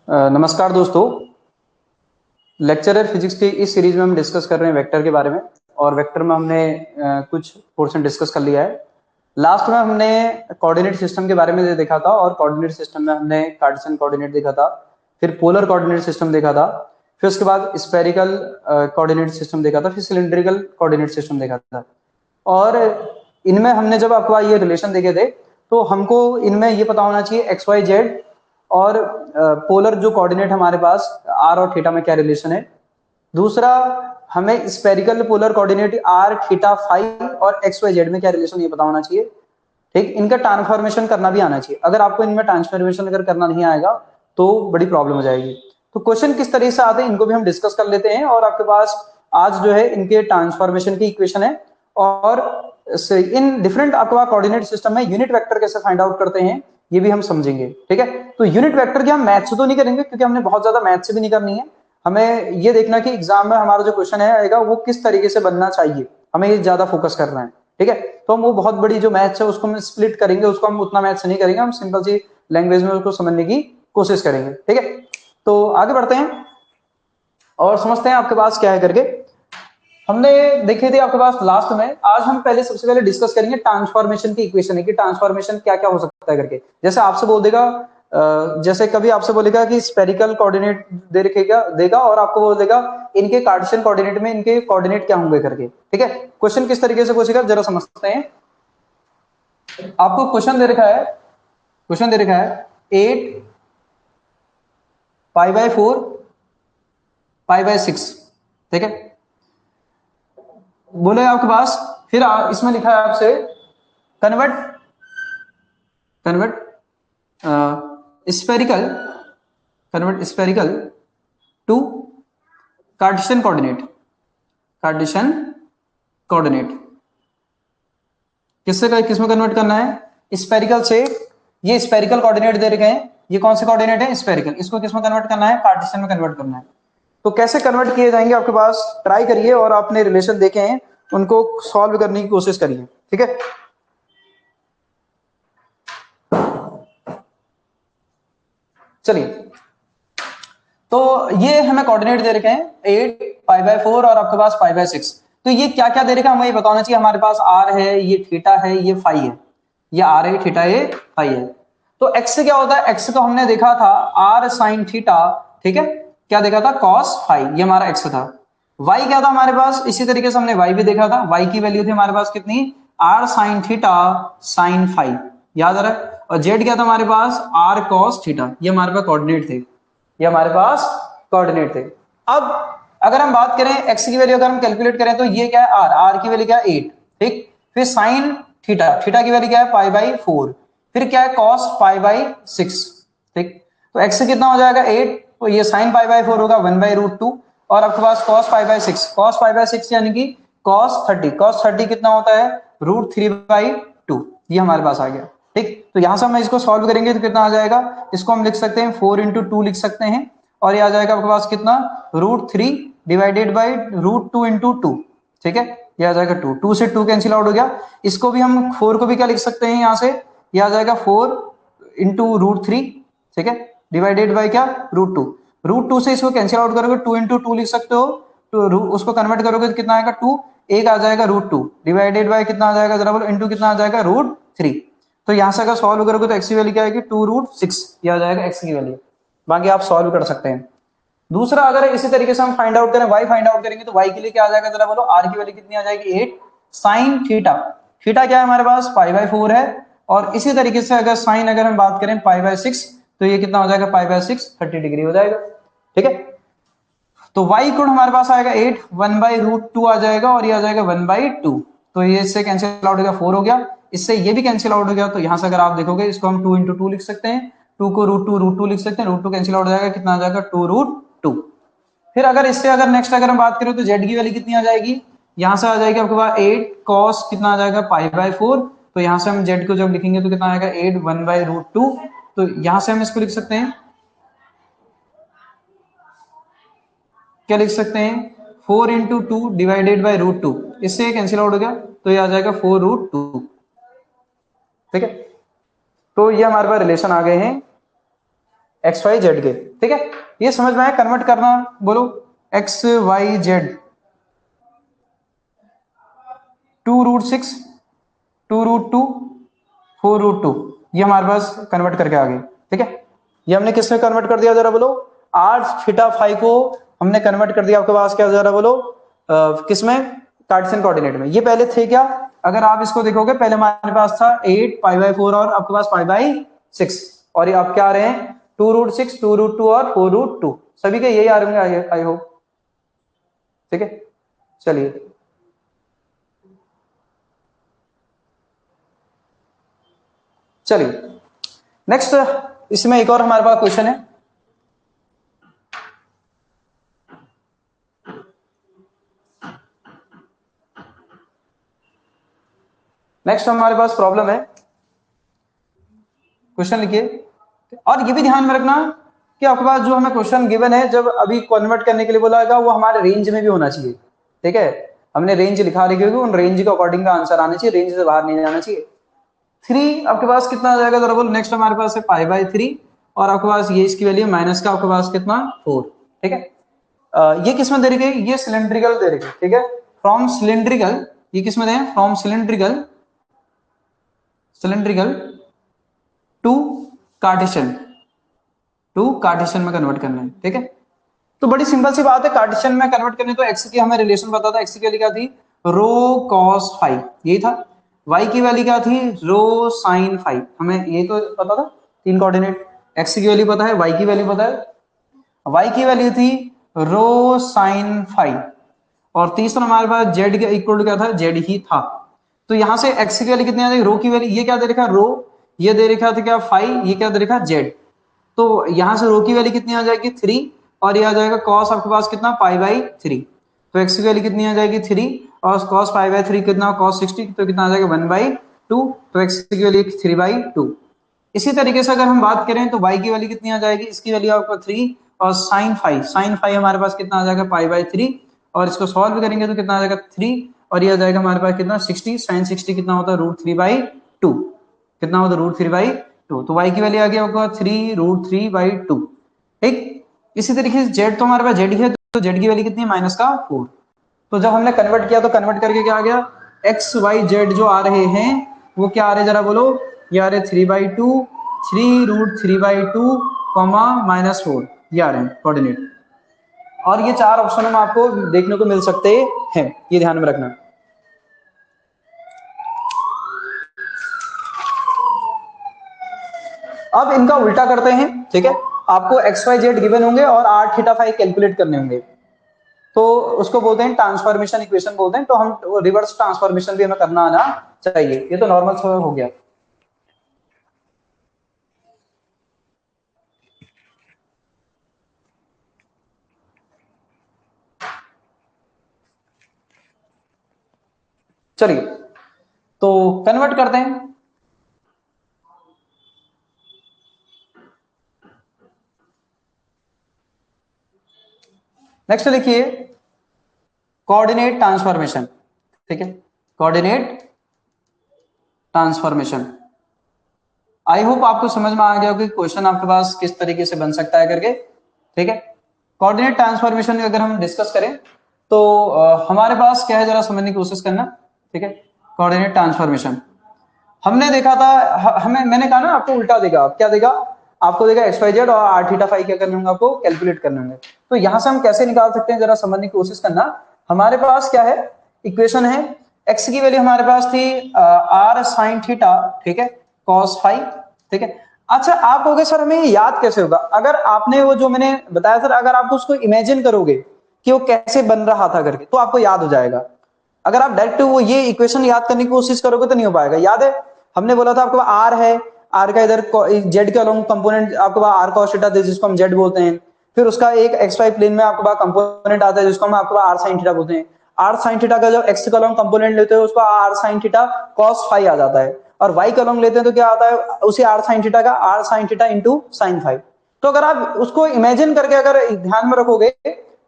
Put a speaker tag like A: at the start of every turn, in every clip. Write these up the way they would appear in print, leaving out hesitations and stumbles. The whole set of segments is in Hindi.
A: नमस्कार दोस्तों। लेक्चरर फिजिक्स की इस सीरीज में हम डिस्कस कर रहे हैं वेक्टर के बारे में। और वेक्टर में हमने कुछ पोर्शन डिस्कस कर लिया है। लास्ट में हमने कोऑर्डिनेट सिस्टम के बारे में देखा था, और कोऑर्डिनेट सिस्टम में हमने कार्टेशियन कोऑर्डिनेट देखा था, फिर पोलर कोऑर्डिनेट सिस्टम देखा था, फिर उसके बाद स्फेरिकल कोऑर्डिनेट सिस्टम देखा था, फिर सिलिंड्रिकल कोऑर्डिनेट सिस्टम देखा था। और इनमें हमने जब आपको ये रिलेशन देखे थे, तो हमको इनमें ये पता होना चाहिए एक्स वाई जेड और पोलर जो कोऑर्डिनेट हमारे पास आर और थीटा में क्या रिलेशन है। दूसरा, हमें spherical polar coordinate r theta phi और एक्स वाई जेड में क्या रिलेशन ये पता होना चाहिए। ठीक, इनका ट्रांसफॉर्मेशन करना भी आना चाहिए। अगर आपको इनमें ट्रांसफॉर्मेशन अगर करना नहीं आएगा तो बड़ी प्रॉब्लम हो जाएगी। तो क्वेश्चन किस तरीके से आते हैं इनको भी हम डिस्कस कर लेते हैं। और आपके पास आज जो है इनके ट्रांसफॉर्मेशन की इक्वेशन है, और इन डिफरेंट आपके पास कोऑर्डिनेट सिस्टम में यूनिट वेक्टर कैसे फाइंड आउट करते हैं ये भी हम समझेंगे। ठीक है, तो यूनिट वेक्टर की हम मैथ से तो नहीं करेंगे, क्योंकि हमने बहुत ज्यादा मैथ से भी नहीं करनी है। हमें ये देखना कि एग्जाम में हमारा जो क्वेश्चन है आएगा वो किस तरीके से बनना चाहिए, हमें ये ज्यादा फोकस करना है। ठीक है, तो हम वो बहुत बड़ी जो मैथ्स है उसको हम स्प्लिट करेंगे, उसको हम उतना मैथ्स नहीं करेंगे, हम सिंपल सी लैंग्वेज में उसको समझने की कोशिश करेंगे। ठीक है, तो आगे बढ़ते हैं और समझते हैं आपके पास क्या है करके। हमने देखे थे आपके पास लास्ट में। आज हम पहले सबसे पहले डिस्कस करेंगे ट्रांसफॉर्मेशन की इक्वेशन है कि ट्रांसफॉर्मेशन क्या क्या हो सकता है करके। जैसे आपसे बोल देगा, जैसे कभी आपसे बोलेगा कि स्पेरिकल कोऑर्डिनेट दे रखेगा देगा, और आपको बोल देगा इनके कार्टेशियन कोऑर्डिनेट में इनके कोऑर्डिनेट क्या होंगे करके। ठीक है, क्वेश्चन किस तरीके से पूछेगा जरा समझते हैं। आपको क्वेश्चन दे रखा है 8 पाई बाय 4 पाई बाय 6। ठीक है, बोले आपके पास, फिर इसमें लिखा है आपसे convert convert spherical convert spherical to Cartesian coordinate किसमें कन्वर्ट करना है, स्पेरिकल से। ये स्पेरिकल कोऑर्डिनेट दे रखे हैं, ये कौन से कोऑर्डिनेट है, स्पेरिकल। इसको किसमें कन्वर्ट करना है, कार्टेशियन में कन्वर्ट करना है। तो कैसे कन्वर्ट किए जाएंगे आपके पास, ट्राई करिए और आपने रिलेशन देखे हैं उनको सॉल्व करने की कोशिश करिए। ठीक है, चलिए। तो ये हमें कोऑर्डिनेट दे रखे हैं 8 पाई बाय 4 और आपके पास पाई बाय 6। तो ये क्या क्या दे रखा है हमें ये बताना चाहिए। हमारे पास आर है, ये थीटा है, ये फाई है। ये आर है, थीटा है, फाई है। तो एक्स से क्या होता है, एक्स तो हमने देखा था आर साइन थीटा। ठीक है, क्या देखा था, कॉस फाई, ये हमारा एक्स था। वाई क्या था हमारे पास, इसी तरीके से हमने वाई भी देखा था। वाई की वैल्यू थी हमारे पास कितनी, r sine theta sine phi, याद आ रहा है। और जेड क्या था हमारे पास, आर कॉस थीटा, ये हमारे पास कोऑर्डिनेट थे, ये हमारे पास कोऑर्डिनेट थे। अब अगर हम बात करें एक्स की वैल्यू, अगर हम कैलकुलेट करें तो ये क्या है, आर की वैल्यू क्या है 8। ठीक, फिर साइन थीटा, थीटा की वैल्यू क्या है पाई बाई 4, फिर क्या है कॉस पाई बाई 6। ठीक, तो एक्स से कितना हो जाएगा 8, तो ये साइन पाई बाई 4 होगा 1/√2, और आपके पास cos pi by 6, cos pi by 6 यानी कि कॉस 30, कॉस 30 कितना होता है, √3/2, ये हमारे पास आ गया। ठीक, तो यहां से हम इसको सॉल्व करेंगे तो कितना आ जाएगा, इसको हम लिख सकते हैं 4 × 2 लिख सकते हैं, और ये आ जाएगा आपके पास कितना, √3 डिवाइडेड बाई √2 × 2। ठीक है, ये आ जाएगा 2, 2 से 2 कैंसिल आउट हो गया। इसको भी हम 4 को भी क्या लिख सकते हैं यहां से, ये आ जाएगा 4 × √3। ठीक है, डिवाइडेड बाई क्या, √2, √2 से इसको कैंसिल आउट करोगे 2 × 2 लिख सकते हो, तो उसको कन्वर्ट करोगे तो कितना आएगा 2, एक आ जाएगा √2 डिवाइडेड बाई कितना आ जाएगा जरा बोलो, इंटू कितना आ जाएगा √3। तो यहां से अगर सॉल्व करोगे तो एक्स की वैल्यू क्या आएगी 2√6, ये आ जाएगा एक्स की वैल्यू। बाकी आप सॉल्व कर सकते हैं। दूसरा, अगर इसी तरीके से हम फाइंड आउट करें, वाई फाइंड आउट करेंगे तो वाई के लिए क्या आ जाएगा जरा बोलो, आर की वैल्यू कितनी आ जाएगी 8 साइन थीटा, थीटा क्या है हमारे पास पाई बाय 4 है। और इसी तरीके से अगर साइन अगर हम बात करें पाई बाय 6, तो ये कितना हो जाएगा पाई बाय 6 30 डिग्री हो जाएगा। ठीक है, तो y इक्वल हमारे पास आएगा 8 1/√2 आ जाएगा, और ये आ जाएगा 1/2। तो ये इससे कैंसिल आउट हो गया, 4 हो गया, इससे ये भी कैंसिल आउट हो गया। तो यहां से अगर आप देखोगे इसको हम 2 × 2 लिख सकते हैं, 2 को √2 लिख सकते हैं, √2 कैंसिल आउट हो जाएगा, कितना आ जाएगा 2√2। फिर अगर इससे अगर नेक्स्ट अगर हम बात करें तो जेड की वैल्यू कितनी आ जाएगी, यहां से आ जाएगी आपके पास 8 कॉस कितना आ जाएगा पाई बाय 4। तो यहां से हम जेड को जब लिखेंगे तो कितना आएगा 8 1/√2। तो यहां से हम इसको लिख सकते हैं, क्या लिख सकते हैं 4 × 2 डिवाइडेड बाई √2, इससे कैंसिल आउट हो गया, तो ये आ जाएगा 4√2। ठीक है, तो ये हमारे पास रिलेशन आ गए हैं एक्स वाई जेड के, ठीक है। ये समझ में आया कन्वर्ट करना, बोलो एक्स वाई जेड 2√6, 2√2, 4√2, ये हमारे पास कन्वर्ट करके आ गई, ठीक है। ये हमने किसमें कन्वर्ट कर दिया जरा बोलो, r थीटा फाई को हमने कन्वर्ट कर दिया आपके पास क्या जरा बोलो, किसमें, कार्टेशियन कोऑर्डिनेट में। ये पहले थे क्या, अगर आप इसको देखोगे पहले हमारे पास था 8 π/4 और आपके पास π/6, और ये आप क्या आ रहे हैं 2√6, 2√2 और 4√2, सभी के यही आ रहे होंगे आई होप, ठीक है। चलिए चलिए नेक्स्ट, इसमें एक और हमारे पास क्वेश्चन है। नेक्स्ट हमारे पास प्रॉब्लम है, क्वेश्चन लिखिए, और ये भी ध्यान में रखना कि आपके पास जो हमें क्वेश्चन गिवन है, जब अभी कन्वर्ट करने के लिए बोला जाएगा, वो हमारे रेंज में भी होना चाहिए, ठीक है। हमने रेंज लिखा रखी होगी, उन रेंज के अकॉर्डिंग का आंसर आना चाहिए, रेंज से बाहर नहीं जाना चाहिए। 3 आपके पास कितना आ जाएगा जरा बोलो, नेक्स्ट हमारे पास है π/3, और आपके पास ये इसकी वैल्यू माइनस का आपके पास कितना 4, ठीक है। ये किसमें दे रखी है, ये सिलेंड्रिकल दे रखी है, ठीक है। फ्रॉम सिलेंड्रिकल, ये किसमें दे, फ्रॉम सिलेंड्रिकल टू कार्टेशियन, में कन्वर्ट करना है, ठीक है। तो बड़ी सिंपल सी बात है, कार्टेशियन में कन्वर्ट करने, तो एक्स की हमें रिलेशन पता था, एक्स की वैल्यू क्या थी रो कॉस फाई, यही था। वाई की वैल्यू क्या थी रो साइन फाई, हमें ये तो पता था, 3 कोऑर्डिनेट, एक्स की वैल्यू पता है, वाई की वैल्यू पता है, वाई की वैल्यू थी रो साइन फाई, और तीसरा हमारे पास जेड के इक्वल क्या था, जेड ही था। तो यहां से एक्स की वैल्यू कितनी आ जाएगी, रो की वैल्यू, ये क्या दे रखा रो, ये दे रखा था क्या फाई, ये क्या दे रखा जेड, तो यहां से रो की वैल्यू कितनी आ जाएगी 3, और ये आ जाएगा कॉस आपके पास कितना π/3, तो एक्स की वैल्यू कितनी आ जाएगी 3, और कॉस π/3 कितना, cos 60, तो कितना आ जाएगा 1/2, तो एक्स की वैल्यू 3/2। इसी तरीके से अगर हम बात करें तो y की वैल्यू कितनी आ जाएगी, इसकी वैल्यू आपको 3, और साइन फाई हमारे पास कितना आ जाएगा π/3, और इसको सॉल्व करेंगे तो कितना आ जाएगा 3, और ये आ जाएगा हमारे पास कितना 60, साइन 60 कितना होता है √3/2, कितना होता है √3/2, तो y की वैल्यू आ गया होगा 3√3/2, ठीक। इसी तरीके से z, तो हमारे पास z है, तो z की वैल्यू कितनी है -4, तो जब हमने कन्वर्ट किया तो कन्वर्ट करके क्या आ गया, एक्स वाई जेड जो आ रहे हैं वो क्या आ रहे हैं जरा बोलो, ये आ रहे 3/2, 3√3/2, -4, ये आ रहे हैं कोऑर्डिनेट, और ये 4 ऑप्शन में आपको देखने को मिल सकते हैं, ये ध्यान में रखना। अब इनका उल्टा करते हैं, ठीक है। आपको एक्स वाई जेड गिवन होंगे और r थीटा फाई कैलकुलेट करने होंगे, तो उसको बोलते हैं ट्रांसफॉर्मेशन इक्वेशन बोलते हैं, तो हम रिवर्स ट्रांसफॉर्मेशन भी हमें करना आना चाहिए, ये तो नॉर्मल सा हो गया। चलिए तो कन्वर्ट करते हैं, नेक्स्ट लिखिए कोऑर्डिनेट ट्रांसफॉर्मेशन, ठीक है, कोऑर्डिनेट ट्रांसफॉर्मेशन। आई होप आपको समझ में आ गया कि क्वेश्चन आपके पास किस तरीके से बन सकता है करके, ठीक है। कोऑर्डिनेट ट्रांसफॉर्मेशन अगर हम डिस्कस करें तो हमारे पास क्या है जरा समझने की कोशिश करना, ठीक है। कोऑर्डिनेट ट्रांसफॉर्मेशन हमने देखा था, हमें मैंने कहा ना आपको उल्टा देगा, क्या देगा आपको, देगा एक्स वाई जेड और r थीटा फाई क्या करने होंगे आपको कैलकुलेट करने होंगे। तो यहां से हम कैसे निकाल सकते हैं जरा समझने की कोशिश करना। हमारे पास क्या है, इक्वेशन है, x की वैल्यू हमारे पास थी r साइन थीटा, ठीक है, cos फाई, ठीक है। अच्छा आप कहोगे सर हमें याद कैसे होगा, अगर आपने वो जो मैंने बताया सर, अगर आप उसको इमेजिन करोगे कि वो कैसे बन रहा था करके, तो आपको याद हो जाएगा। अगर आप डायरेक्ट वो ये इक्वेशन याद करने की कोशिश करोगे तो नहीं हो पाएगा। याद है हमने बोला था आपके पास आर है, आर का इधर जेड के अलोंग कंपोनेंट आपके पास आर कॉस थीटा जिसको हम जेड बोलते हैं, फिर उसका एक एक्स वाई प्लेन में आपके पास कंपोनेंट आता है जिसको हम आपके पास आर साइन थीटा बोलते हैं। आर साइन थीटा का जब एक्स के अलोंग कंपोनेंट लेते हो उसको R sine theta cos phi आ जाता है, और वाई के अलोंग लेते हैं तो क्या आता है उसी आर साइन थीटा का r sine theta into sine phi. तो अगर आप उसको इमेजिन करके अगर ध्यान में रखोगे,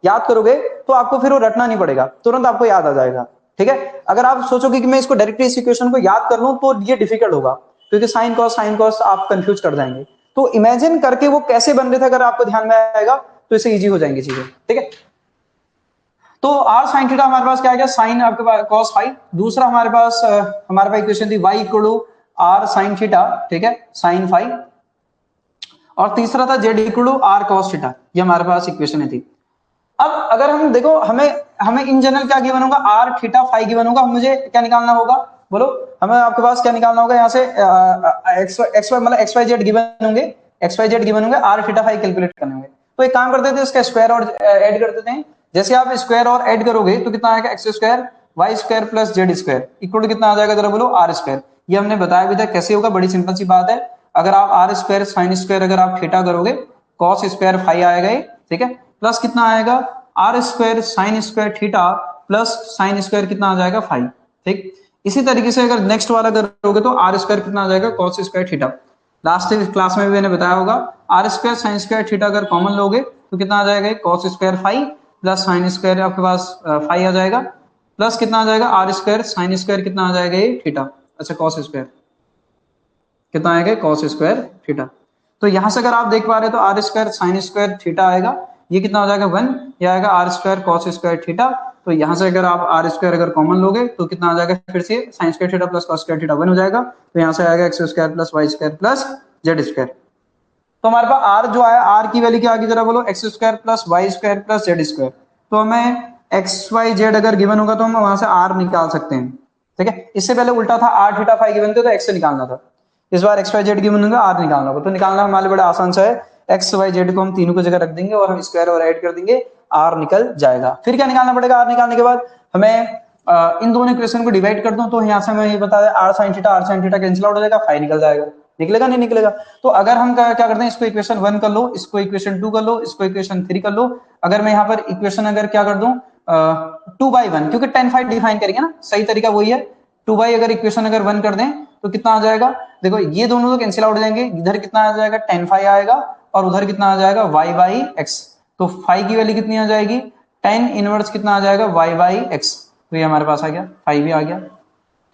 A: याद करोगे, तो आपको फिर वो रटना नहीं पड़ेगा, तुरंत आपको याद आ जाएगा, ठीक है। अगर आप सोचोगे कि मैं इसको डायरेक्टली इस इक्वेशन को याद कर लूं तो ये डिफिकल्ट होगा, क्योंकि साइन कॉस आप कंफ्यूज कर जाएंगे। तो इमेजिन करके वो कैसे बन रहे थे अगर आपको ध्यान में आएगा तो इससे इजी हो जाएंगी चीजें, ठीक है। तो r sin थीटा हमारे पास क्या आ गया, साइन आपके पास cos फाई। दूसरा हमारे पास इक्वेशन थी y equal to r sin theta, ठीक है, sin फाई। और तीसरा था z equal to r cos theta, ये हमारे पास इक्वेशन थी। अब अगर हम देखो, हमें हमें इन जनरल क्या गिवन होगा, r थीटा फाई गिवन होगा, मुझे क्या निकालना होगा, बोलो हमें आपके पास क्या निकालना होगा, यहाँ से एक्स वाई मतलब एक्स वाई जेड गिवन होंगे, एक्स वाई जेड गिवन होंगे, r थीटा फाई कैलकुलेट करने होंगे। तो एक काम करते थे, इसका स्क्वायर और ऐड कर देते हैं। जैसे आप स्क्वायर और ऐड करोगे तो कितना आएगा, x square y square plus z square equal to कितना आ जाएगा, जरा बोलो आर स्क्वायर। ये हमने बताया भी था कैसे होगा, बड़ी सिंपल सी बात है। अगर आप आर स्क्वायर साइन स्क्वायर अगर आप थीटा करोगे, कॉस स्क्वायर फाई आएगा, ठीक है, प्लस कितना आएगा are square sine square theta plus sine square कितना आ जाएगा फाई, ठीक। इसी तरीके से अगर नेक्स्ट वाला करोगे तो आर स्क्वायर कितना आ जाएगा, cos square theta. Last class में भी मैंने बताया होगा, r square sine square theta अगर कॉमन लोगे तो कितना आ जाएगा, cos square phi plus sine square आपके पास फाई आ जाएगा, प्लस कितना आ जाएगा आर स्क्वायर साइन स्क्वायर कितना आ जाएगा ये थीटा, अच्छा कॉस स्क्वायर कितना आएगा, कॉस स्क्वायर थीटा। तो यहां से अगर आप देख पा रहे तो r square sine square theta आएगा, ये कितना हो जाएगा 1, ये आएगा are square cos square theta. तो यहां से अगर आप आर स्क्वायर अगर कॉमन लोगे तो कितना आ जाएगा, फिर से sine square theta plus cos square theta 1 हो जाएगा। तो यहां से आएगा x square plus Y square plus z square. तो हमारे पास आर जो आया, आर की वैल्यू क्या आ गई, जरा बोलो x square plus Y square plus z square. तो हमें एक्स वाई जेड अगर गिवन होगा तो हम वहां से आर निकाल सकते हैं, ठीक है। इससे पहले उल्टा था, आर थीटा फाई गिवन थे तो एक्स से निकालना था, इस बार एक्स वाई जेड गिवन होगा आर निकालना होगा। तो निकालना हमारे बड़ा आसान सा है, एक्स वाई जेड को हम तीनों को जगह रख देंगे और हम स्क्वायर और ऐड कर देंगे, आर निकल जाएगा। फिर क्या निकालना पड़ेगा, आर निकालने के बाद हमें इन दोनों इक्वेशन को डिवाइड कर दूं तो यहाँ से हमें ये बता दें r sine theta cancel out हो जाएगा, फाई निकल जाएगा, निकलेगा नहीं निकलेगा। तो अगर हम क्या करते हैं, इसको इक्वेशन 1 कर लो, इसको इक्वेशन 2 कर लो, इसको इक्वेशन 3 कर लो। अगर मैं यहाँ पर इक्वेशन अगर क्या कर दूं 2/1, क्योंकि tan फाई डिफाइन करेंगे ना, सही तरीका वही है। 2 अगर इक्वेशन अगर 1 कर दें तो कितना आ जाएगा, देखो ये दोनों तो कैंसिल आउट हो जाएंगे, इधर कितना आ जाएगा tan फाई आएगा और उधर कितना आ जाएगा y बाई एक्स। तो फाई की वैल्यू कितनी आ जाएगी, tan इनवर्स कितना आ जाएगा y बाई एक्स। तो ये हमारे पास आ गया, फाई भी आ गया,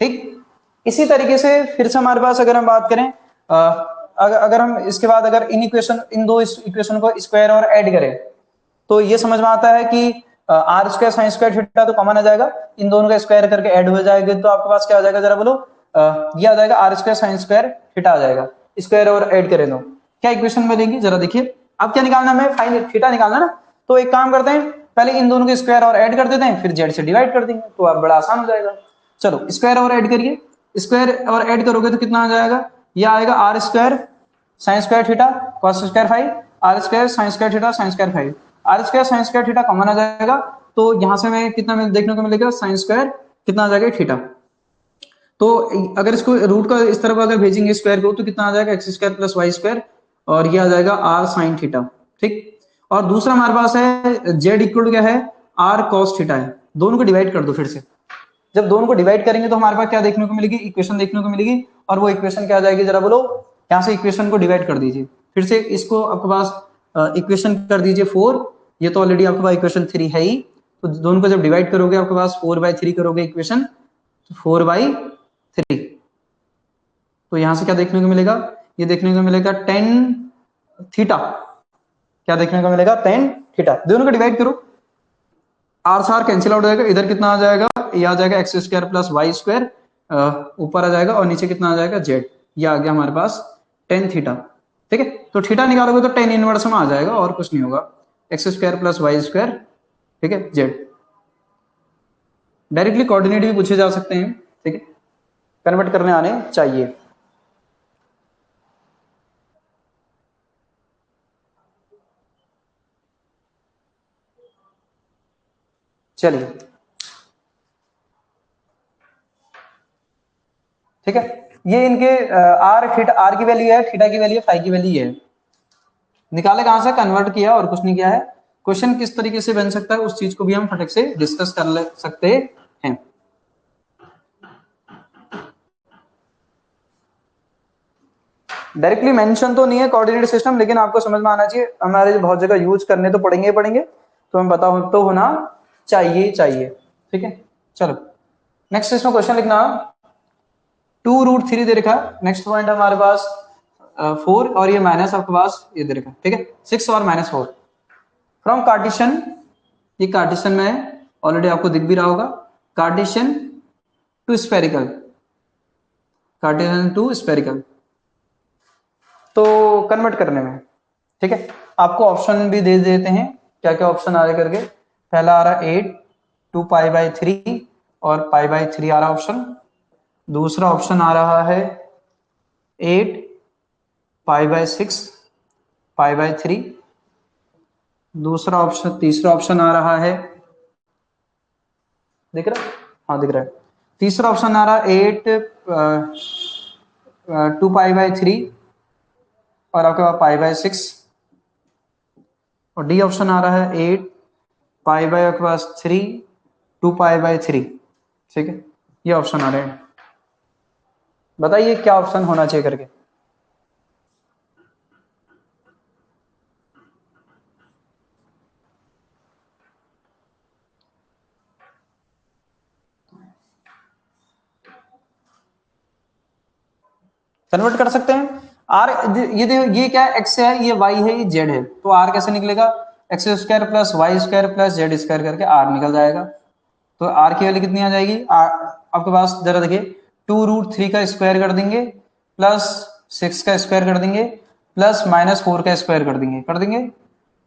A: ठीक। इसी तरीके से फिर से हमारे पास अगर हम बात करें, अगर हम इसके बाद अगर इन दो इक्वेशन को स्क्वायर और ऐड करें तो ये समझ में आता है कि r square sine square theta तो कॉमन आ जाएगा, इन दोनों का स्क्वायर करके ऐड हो जाएगा तो आपके पास क्या आ जाएगा, जरा बोलो ये आ जाएगा R square sine square theta आ जाएगा, स्क्वायर और ऐड करें तो क्या इक्वेशन बनेगी, जरा देखिए। अब क्या निकालना है, हमें फाइन थीटा निकालना ना। तो एक काम करते हैं, पहले इन दोनों के स्क्वायर और ऐड कर देते हैं, फिर जेड से डिवाइड कर देंगे, तो अब बड़ा आसान हो जाएगा। चलो स्क्वायर और ऐड करिए, स्क्वायर और ऐड करोगे तो कितना आ जाएगा, ये आएगा are square sine square theta cos square five, R square sine square theta sine square five, R square sine square theta common आ जाएगा। तो यहां से हमें कितना देखने को मिलेगा, साइन स्क्वायर कितना आ जाएगा थीटा। तो अगर इसको रूट का इस तरफ अगर भेजेंगे स्क्वायर को तो कितना आ जाएगा, x square plus Y square और ये आ जाएगा आर साइन थीटा, ठीक। और दूसरा हमारे पास है जेड इक्वल टू क्या है, आर कॉस थीटा है। दोनों को डिवाइड कर दो फिर से, जब दोनों को डिवाइड करेंगे तो हमारे पास क्या देखने को मिलेगी, इक्वेशन देखने को मिलेगी। और वो इक्वेशन क्या आ जाएगी, जरा बोलो, यहाँ से इक्वेशन को डिवाइड कर दीजिए, फिर से इसको आपके पास इक्वेशन कर दीजिए 4, ये तो ऑलरेडी आपके पास इक्वेशन 3 है ही। तो दोनों को जब डिवाइड करोगे आपके पास 4/3 करोगे इक्वेशन, 4/3। तो यहां से क्या देखने को मिलेगा, ये देखने को मिलेगा tan थीटा, क्या देखने को मिलेगा, tan थीटा। दोनों को डिवाइड करो, आर से आर कैंसिल आउट हो जाएगा, इधर कितना आ जाएगा, ये आ जाएगा x square plus Y square, ऊपर आ जाएगा और नीचे कितना आ जाएगा जेड, ये आ गया हमारे पास tan थीटा, ठीक है। तो थीटा निकालोगे तो tan इनवर्स में आ जाएगा और कुछ नहीं होगा, x square plus Y square, ठीक है, जेड। डायरेक्टली कोऑर्डिनेट भी पूछे जा सकते हैं, ठीक है, कन्वर्ट करने आने चाहिए। चलिए ठीक है, ये इनके आर की वैल्यू है, थीटा की वैल्यू है, फाई की वैल्यू है, निकाले कहां से, कन्वर्ट किया और कुछ नहीं किया है। क्वेश्चन किस तरीके से बन सकता है उस चीज को भी हम फटक से डिस्कस कर सकते हैं। डायरेक्टली मेंशन तो नहीं है कोऑर्डिनेट सिस्टम, लेकिन आपको समझ में आना चाहिए, हमारे बहुत जगह यूज करने तो पड़ेंगे, तो हमें पता तो होना चाहिए, ठीक है। चलो नेक्स्ट इसमें क्वेश्चन लिखना, 2√3 दे रखा है। नेक्स्ट पॉइंट हमारे पास 4 और ये माइनस आपके पास ये दे रखा है, ठीक है, 6 और -4 फ्रॉम कार्टेशियन। ये कार्टेशियन में ऑलरेडी आपको दिख भी रहा होगा, Cartesian to spherical, Cartesian to spherical. तो कन्वर्ट करने में, ठीक है, आपको ऑप्शन भी दे देते हैं, क्या क्या ऑप्शन आ रहे करके। पहला आ रहा है 8 2 π/3 और π/3 आ रहा ऑप्शन। दूसरा ऑप्शन आ रहा है 8 π/6 π/3। दूसरा ऑप्शन, तीसरा ऑप्शन आ रहा है, दिख रहा है, हाँ दिख रहा है। तीसरा ऑप्शन आ रहा है 8 2 π/3 और आपके पास π/6। और डी ऑप्शन आ रहा है 8 π/3 2 π/3, ठीक है, ये ऑप्शन आ रहे हैं। बताइए क्या ऑप्शन होना चाहिए करके। कन्वर्ट कर सकते हैं आर, ये देखो ये क्या है, एक्स है, ये वाई है, ये जेड है, तो आर कैसे निकलेगा, x square plus Y square plus z square करके आर निकल जाएगा। तो आर की वैल्यू कितनी आ जाएगी, आपके पास जरा देखिए, 2√3 का स्क्वायर कर देंगे प्लस 6 का स्क्वायर कर देंगे प्लस -4 का स्क्वायर कर देंगे।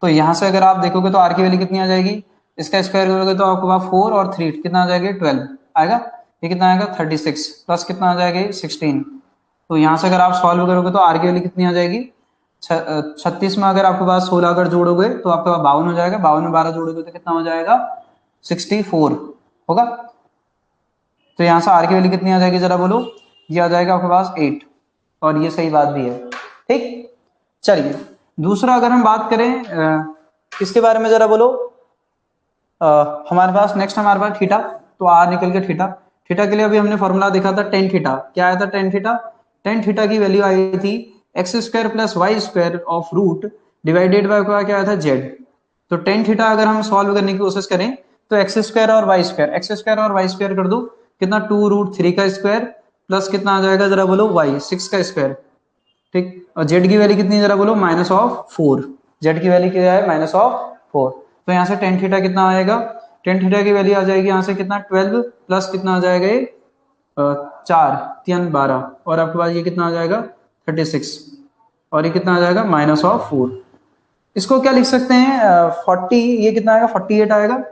A: तो यहां से अगर आप देखोगे तो आर की वैल्यू कितनी आ जाएगी, इसका स्क्वायर करोगे तो आपके पास 4 और 3 कितना आ जाएगा, 12 आएगा। ये कितना आएगा 36 प्लस कितना आ जाएगा 16। तो यहाँ से अगर आप सॉल्व करोगे तो आर की वैल्यू कितनी आ जाएगी, 36 में अगर आपके पास 16 अगर जोड़ोगे तो आपके पास 52 हो जाएगा, 52 में 12 जोड़ोगे तो कितना हो जाएगा 64 होगा। तो यहाँ से आर की वैल्यू कितनी आ जाएगी जरा बोलो, ये आ जाएगा आपके पास 8, और ये सही बात भी है, ठीक। चलिए दूसरा अगर हम बात करें किसके बारे में जरा बोलो, हमारे पास नेक्स्ट हमारे पास थीटा। तो आर निकल के थीटा, थीटा के लिए अभी हमने फॉर्मूला देखा था टेन थीटा, क्या आया था टेन थीटा, टेन थीटा की वैल्यू आई थी x square plus Y square of root divided by क्या आया था जेड। तो टेन थीटा अगर हम सॉल्व करने की कोशिश करें तो एक्स स्क्वायर और वाई स्क्वायर, एक्स स्क्वायर और वाई स्क्वायर कर दो, कितना 2√3 का स्क्वायर प्लस कितना आ जाएगा जरा बोलो वाई 6 का स्क्वायर, ठीक। और जेड की वैल्यू कितनी जरा बोलो -4, जेड की वैल्यू क्या है -4। तो यहाँ से टेन थीटा कितना आएगा, टेन थीटा की वैल्यू आ जाएगी यहाँ से कितना 12 प्लस कितना आ जाएगा ये 4 3 12 और आपके पास ये कितना आ जाएगा 36 और ये कितना आ जाएगा -4। इसको क्या लिख सकते हैं 40, ये कितना आएगा 48 आएगा,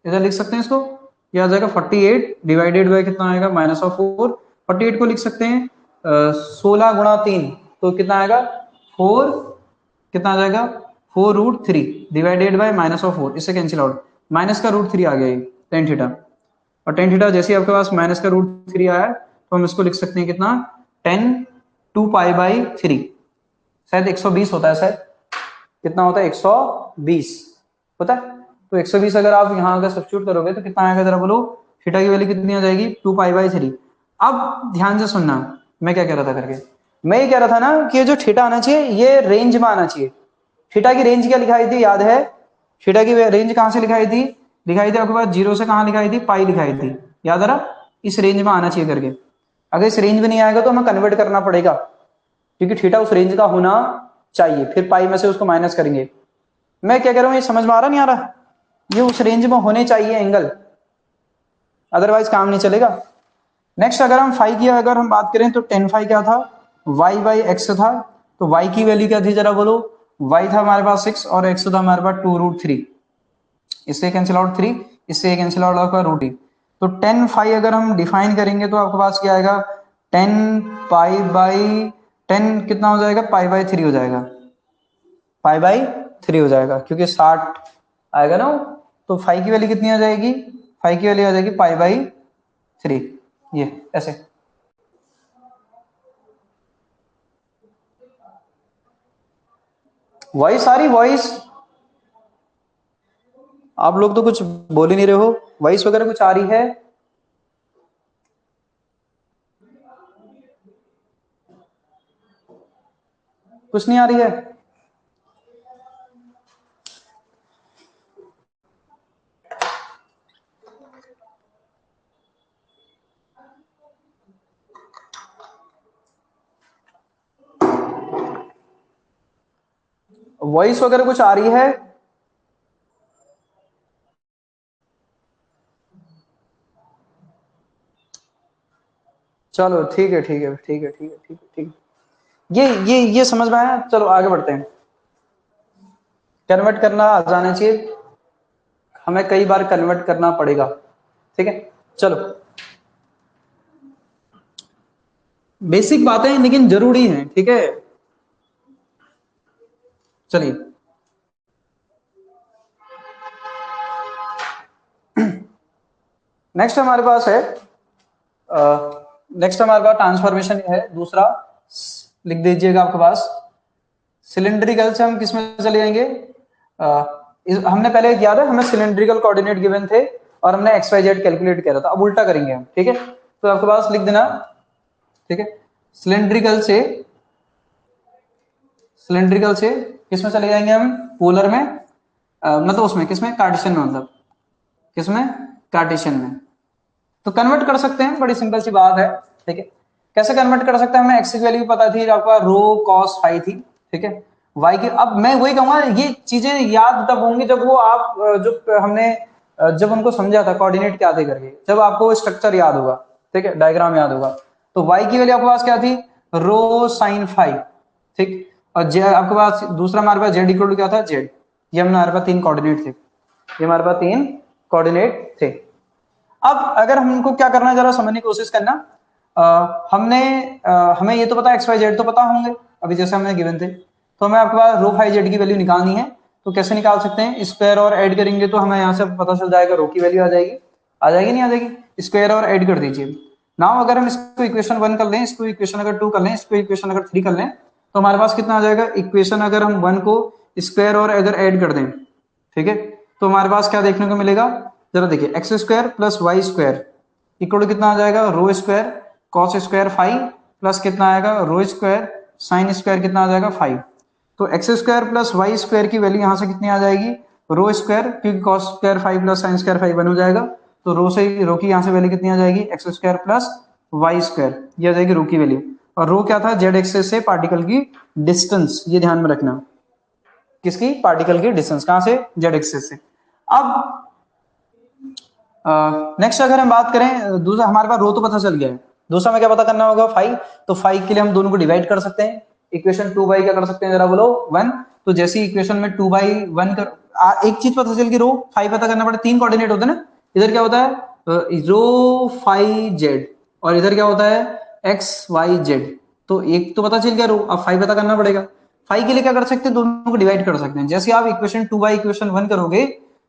A: इधर लिख सकते हैं इसको, ये आ जाएगा 48 डिवाइडेड बाय कितना आएगा -4। 48 को लिख सकते हैं 16 × 3, तो कितना आएगा 4, कितना आ जाएगा 4√3 डिवाइडेड बाय -4, इससे कैंसिल आउट, माइनस का √3 आ गया ये टेन थीटा। और टेन थीटा जैसे आपके पास माइनस का √3 आया तो हम इसको लिख सकते हैं कितना 10 2 π/3, शायद 120 होता है, शायद कितना होता है 120 होता है। तो 120 अगर आप यहाँ अगर सब्स्टिट्यूट करोगे तो कितना आएगा जरा बोलो, थीटा की वैल्यू कितनी आ जाएगी 2 π/3। अब ध्यान से सुनना मैं क्या कह रहा था करके, मैं ये कह रहा था ना कि जो थीटा आना चाहिए ये रेंज में आना चाहिए। थीटा की रेंज क्या लिखाई थी याद है, थीटा की रेंज कहां से लिखाई थी आपके पास 0 से कहां लिखाई थी, पाई लिखाई थी, याद आ रहा, इस रेंज में आना चाहिए करके। अगर इस रेंज में नहीं आएगा तो हमें कन्वर्ट करना पड़ेगा, क्योंकि थीटा उस रेंज का होना चाहिए, फिर पाई में से उसको माइनस करेंगे। मैं क्या कह रहा हूं ये समझ में आ रहा नहीं आ रहा, ये उस रेंज में होने चाहिए एंगल, अदरवाइज काम नहीं चलेगा। नेक्स्ट अगर हम फाई की अगर हम बात करें तो टेन फाई क्या था, y/x था। तो y की वैल्यू क्या थी जरा बोलो, y था हमारे पास 6 और x था हमारे पास 2√3, इससे कैंसिल आउट 3, इससे कैंसिल आउट आपका √3। तो टेन फाई अगर हम डिफाइन करेंगे तो आपके पास क्या आएगा 10 कितना हो जाएगा π/3 हो जाएगा, π/3 हो जाएगा क्योंकि 60 आएगा ना। तो फाई की वैल्यू कितनी आ जाएगी, फाई की वैल्यू आ जाएगी π/3, ये ऐसे। वॉइस आ रही, वॉइस आप लोग तो कुछ बोल ही नहीं रहे हो, वॉइस वगैरह कुछ आ रही है, कुछ नहीं आ रही है। वॉइस वगैरह कुछ आ रही है? चलो ठीक है ठीक है ठीक है ठीक है ठीक है ठीक है, ये समझ में आया। चलो आगे बढ़ते हैं। कन्वर्ट करना आ जाना चाहिए, हमें कई बार कन्वर्ट करना पड़ेगा। ठीक है, चलो बेसिक बातें हैं लेकिन जरूरी हैं। ठीक है, चलिए नेक्स्ट हमारे पास है, नेक्स्ट हमारे पास ट्रांसफॉर्मेशन है दूसरा। लिख दीजिएगा आपके पास। सिलिंड्रिकल से हम किस में चले जाएंगे? हमने पहले किया था, हमें सिलिंड्रिकल कोऑर्डिनेट गिवन थे और हमने एक्स वाई जेड कैलकुलेट किया था। अब उल्टा करेंगे हम। ठीक है, तो आपके पास लिख देना। ठीक है, सिलिंड्रिकल से, सिलिंड्रिकल से किस में चले जाएंगे हम? पोलर में, मतलब उसमें किसमें? कार्टेशियन में, मतलब किसमें? कार्टेशियन में। तो कन्वर्ट कर सकते हैं, बड़ी सिंपल सी बात है। ठीक है, कैसे कन्वर्ट कर सकते हैं? हमें एक्स की वैल्यू पता थी, आपका रो कॉस फाई थी। ठीक है, वाई की, अब मैं वही कहूंगा ये चीजें याद तब होंगी जब वो आप जो हमने जब उनको समझा था कोऑर्डिनेट क्या थे करके, जब आपको स्ट्रक्चर याद होगा। ठीक है, डायग्राम याद होगा। तो वाई की वैल्यू आपके पास क्या थी? Rho sine phi. ठीक, और जे आपके पास दूसरा हमारे पास जेड इक्वल टू क्या था? जेड। ये हमारे पास तीन कोऑर्डिनेट थे, ये हमारे पास तीन कोऑर्डिनेट थे। अब अगर हमको क्या करना है, जरा समझने की कोशिश करना। हमने हमें ये तो पता है, एक्स वाई जेड तो पता होंगे अभी जैसे हमने गिवन थे। तो हमें आपके पास रो फाई जेड की वैल्यू निकालनी है। तो कैसे निकाल सकते हैं? स्क्वायर और ऐड करेंगे तो हमें यहाँ से पता चल जाएगा रो की वैल्यू आ जाएगी। आ जाएगी नहीं आ जाएगी? स्क्वायर और ऐड कर दीजिए। नाउ अगर हम इसको इक्वेशन 1 कर लें, इसको इक्वेशन अगर 2 कर लें, इसको इक्वेशन अगर 3 कर लें, तो हमारे पास कितना आ जाएगा? इक्वेशन अगर हम 1 को स्क्वायर और अगर ऐड कर दें, ठीक है, तो हमारे पास क्या देखने को मिलेगा? जरा देखिए, X square plus Y square equal to कितना आ जाएगा? Rho square cos square five plus कितना आएगा? रो स्क्वायर साइन स्क्वायर कितना आ जाएगा? 5। तो x square plus Y square की वैल्यू यहां से कितनी आ जाएगी? रो स्क्वायर, क्योंकि cos square 5 plus sine square 5 one हो जाएगा। तो रो से रो की यहां से वैल्यू कितनी आ जाएगी? X square plus Y square, ये आ जाएगी रो की वैल्यू। और रो क्या था? जेड एक्सिस से पार्टिकल की डिस्टेंस, ये ध्यान में रखना। किसकी? पार्टिकल की डिस्टेंस, कहां से? जेड एक्सिस से। अब नेक्स्ट अगर हम बात करें, दूसरा हमारे पास रो तो पता चल गया है, दूसरा में क्या पता करना होगा? 5। तो 5 के लिए हम दोनों को डिवाइड कर सकते हैं। इक्वेशन 2 बाई क्या कर सकते हैं, जरा बोलो? 1। तो जैसी इक्वेशन में 2 बाई 1 कर, एक चीज पता चल गई, रो 5 पता करना पड़े। तीन कोऑर्डिनेट होते हैं ना, इधर क्या होता है? रो 5 जेड, और इधर क्या होता है? X y z. तो एक तो पता चल गया रो, अब 5 पता करना पड़ेगा। 5 के लिए क्या कर सकते हैं? दोनों को डिवाइड कर सकते हैं। जैसे आप इक्वेशन 2 बाई इक्वेशन 1 करोगे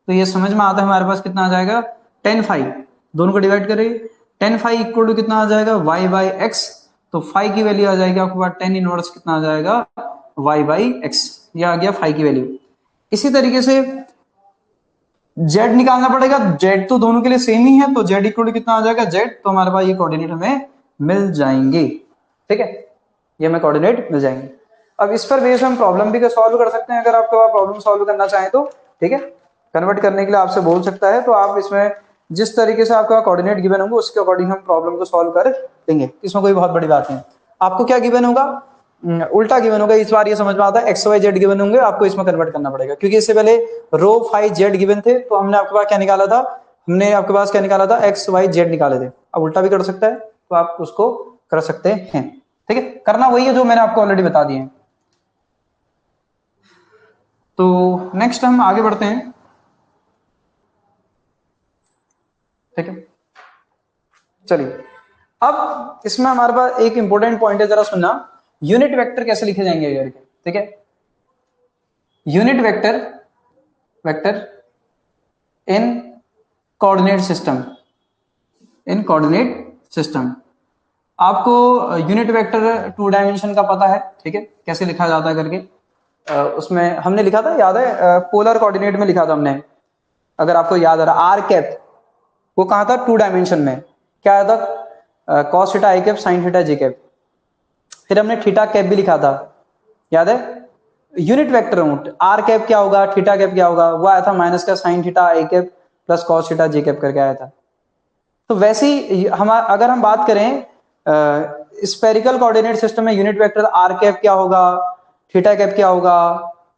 A: तो ये समझ में आता है हमारे पास कितना आ जाएगा? 10 फाइव, दोनों को डिवाइड करें, 10 फाइव इक्वल टू कितना आ जाएगा? y by x. तो फाइव की वैल्यू आ जाएगी आपके पास 10 इनवर्स कितना आ जाएगा? y बाई एक्स, ये आ गया फाइव की वैल्यू। इसी तरीके से z निकालना पड़ेगा। z तो दोनों के लिए सेम ही है, तो z इक्वल टू कितना आ जाएगा? z। तो हमारे पास ये कोऑर्डिनेट हमें मिल जाएंगे। ठीक है, ये हमें कोऑर्डिनेट मिल जाएंगे। अब इस पर बेस हम प्रॉब्लम भी सॉल्व कर सकते हैं, अगर आपके पास प्रॉब्लम सॉल्व करना चाहें तो। ठीक है, कन्वर्ट करने के लिए आपसे बोल सकता है, तो आप इसमें जिस तरीके से आपका कोऑर्डिनेट गिवन होंगे उसके अकॉर्डिंग हम प्रॉब्लम को सॉल्व कर देंगे, इसमें कोई बहुत बड़ी बात नहीं। आपको क्या गिवन होगा? उल्टा गिवन होगा। इस बार ये समझ में आता है, एक्स वाई जेड गिवन होंगे, आपको इसमें कन्वर्ट करना पड़ेगा, क्योंकि इससे पहले रो 5 जेड गिवन थे, तो हमने आपके पास क्या निकाला था? हमने आपके पास क्या निकाला था? एक्स वाई जेड निकाले थे। अब उल्टा भी कर सकता है, तो आप उसको कर सकते हैं। ठीक है, करना वही है जो मैंने आपको ऑलरेडी बता दिए हैं। तो नेक्स्ट हम आगे बढ़ते हैं। ठीक है, चलिए अब इसमें हमारे पास एक इंपॉर्टेंट पॉइंट है, जरा सुनना। यूनिट वेक्टर कैसे लिखे जाएंगे करके? ठीक है, यूनिट वेक्टर, वेक्टर इन कोऑर्डिनेट सिस्टम, इन कोऑर्डिनेट सिस्टम। आपको यूनिट वेक्टर 2 डायमेंशन का पता है। ठीक है, कैसे लिखा जाता है करके? उसमें हमने लिखा था, याद है? पोलर कोऑर्डिनेट में लिखा था हमने, अगर आपको याद आ रहा। आर कैप वो कहा था? 2 डायमेंशन में। क्या आया था? कॉस थीटा आई कैप साइन थीटा जे कैप। फिर हमने थीटा कैप भी लिखा था, याद है? यूनिट वेक्टर हूं, आर कैप क्या होगा, थीटा कैप क्या होगा? वो आया था माइनस का साइन थीटा आई कैप प्लस कॉस थीटा जे कैप करके आया था। तो वैसे ही हम अगर हम बात करें स्पेरिकल कोऑर्डिनेट सिस्टम में यूनिट वेक्टर आर कैप क्या होगा, थीटा कैप क्या होगा,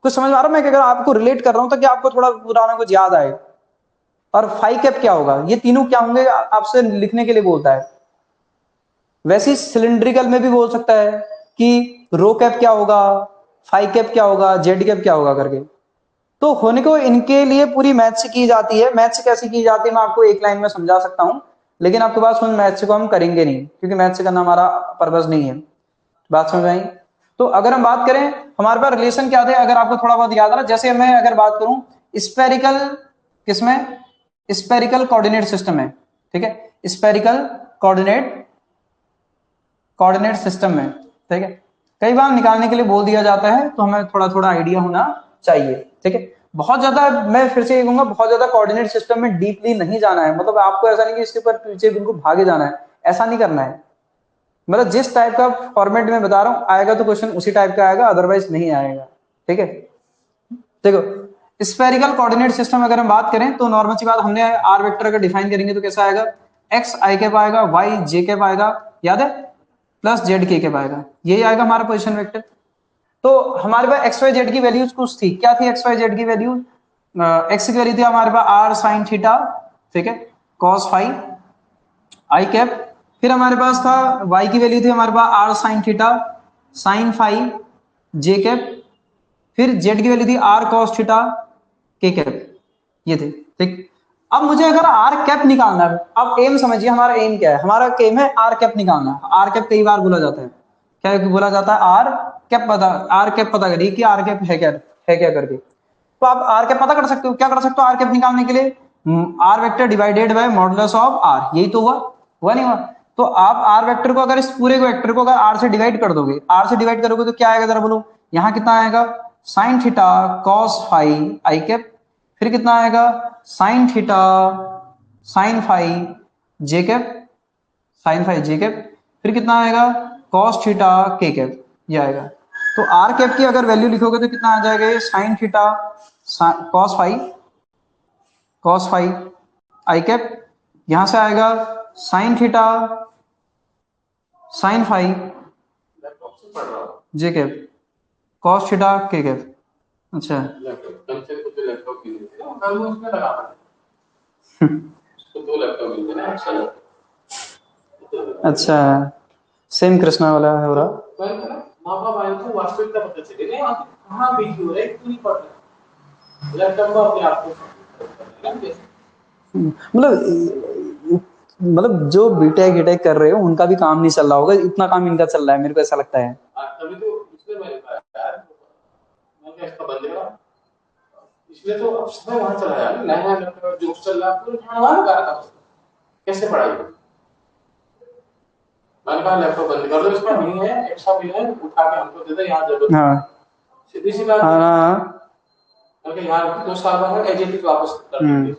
A: कुछ समझ में आ रहा है मैं अगर आपको रिलेट कर रहा हूं तो क्या आपको थोड़ा पुराना कुछ याद आए। और फाई कैप क्या होगा, ये तीनों क्या होंगे आपसे लिखने के लिए बोलता है। वैसे ही सिलिंड्रिकल में भी बोल सकता है कि रो कैप क्या होगा, फाई कैप क्या होगा, जेड कैप क्या होगा करके। तो होने को इनके लिए पूरी मैथ से की जाती है। मैथ से कैसे की जाती है मैं आपको एक लाइन में समझा सकता हूं, लेकिन आपके पास उन मैथ से को हम करेंगे नहीं क्योंकि मैथ से करना हमारा पर्पस नहीं है। बात समझ आई। तो अगर हम बात करें हमारे पास रिलेशन क्या थे, अगर आपको थोड़ा बहुत याद आ रहा, जैसे मैं अगर बात करूं स्पेरिकल, किसमें, स्पेरिकल कोऑर्डिनेट सिस्टम है, ठीक है, स्पेरिकल कोऑर्डिनेट कोऑर्डिनेट सिस्टम में, ठीक है, कई बार निकालने के लिए बोल दिया जाता है तो हमें थोड़ा थोड़ा आइडिया होना चाहिए, ठीक है। बहुत ज्यादा मैं फिर से ये कहूंगा, बहुत ज्यादा कोऑर्डिनेट सिस्टम में डीपली नहीं जाना है, मतलब आपको ऐसा नहीं कि इसके ऊपर पीछे बिल्कुल भागे जाना है, ऐसा नहीं करना है। मतलब जिस टाइप का फॉर्मेट में बता रहा हूं आएगा तो क्वेश्चन उसी टाइप का आएगा, अदरवाइज नहीं आएगा, ठीक है। देखो स्फेरिकल कोऑर्डिनेट सिस्टम अगर हम बात करें तो नॉर्मल सी बात, हमने आर वेक्टर अगर डिफाइन करेंगे तो कैसा आएगा, एक्स आई कैप आएगा, वाई जे कैप आएगा, याद है, प्लस जेड के कैप आएगा, यही आएगा हमारा पोजीशन वेक्टर। तो हमारे पास एक्स वाई जेड की वैल्यूज कुछ थी, क्या थी एक्स वाई जेड की वैल्यू, एक्स की वैल्यू थी हमारे पास आर साइन थीटा, ठीक है, कॉस फाई आई कैप। फिर हमारे पास था y की वैल्यू थी हमारे पास R sine theta sine phi J cap. फिर z की वैल्यू थी R cos theta K cap, ये थे, ठीक। अब मुझे अगर आर कैप निकालना है, अब एम समझिए हमारा एम क्या है, हमारा एम है आर कैप निकालना। आर कैप कई बार बोला जाता है, क्या बोला जाता है, आर कैप पता, आर कैप पता करिए कि आर कैप है क्या करके। तो आप आर कैप पता कर सकते हो, क्या कर सकते हो आर कैप निकालने के लिए, r vector divided by modulus of r, यही तो हुआ नहीं हुआ। तो आप आर वेक्टर को अगर इस पूरे वेक्टर को अगर आर से डिवाइड कर दोगे, आर से डिवाइड करोगे तो क्या आएगा जरा बोलो, यहां कितना आएगा, साइन थीटा कॉस फाई आई कैप, फिर कितना आएगा sign theta sine phi J cap, sign phi J cap, फिर कितना आएगा कॉस थीटा के कैप, ये आएगा। तो आर कैप की अगर वैल्यू लिखोगे तो कितना आ जाएगा, साइन थीटा कॉस फाई आई कैप, यहां से आएगा sign theta sine phi J cap cos theta K cap. अच्छा अच्छा, सेम कृष्णा वाला हो रहा, वास्तविकता पता चले कहाँ बीच हो रहा है क्यों नहीं पढ़ रहा। मतलब जो बीटेक गिटेक कर रहे हो उनका भी काम नहीं चल रहा होगा, इतना काम इनका चल रहा है, मेरे को ऐसा लगता है। तभी तो इसलिए मैं इसका बंद करा, इसलिए तो अब समय वहां चला है, नया जो चल रहा है वहां लगा रखा, कैसे पढ़ाई, मैंने कहा लैपटॉप बंद कर दो, इसमें नहीं है एक्स्ट्रा बिल है, उठा के हमको दे दो, यहाँ जरूरत हाँ सीधी सी बात हाँ, क्योंकि यहाँ 2 साल बाद एजेंट वापस कर देंगे।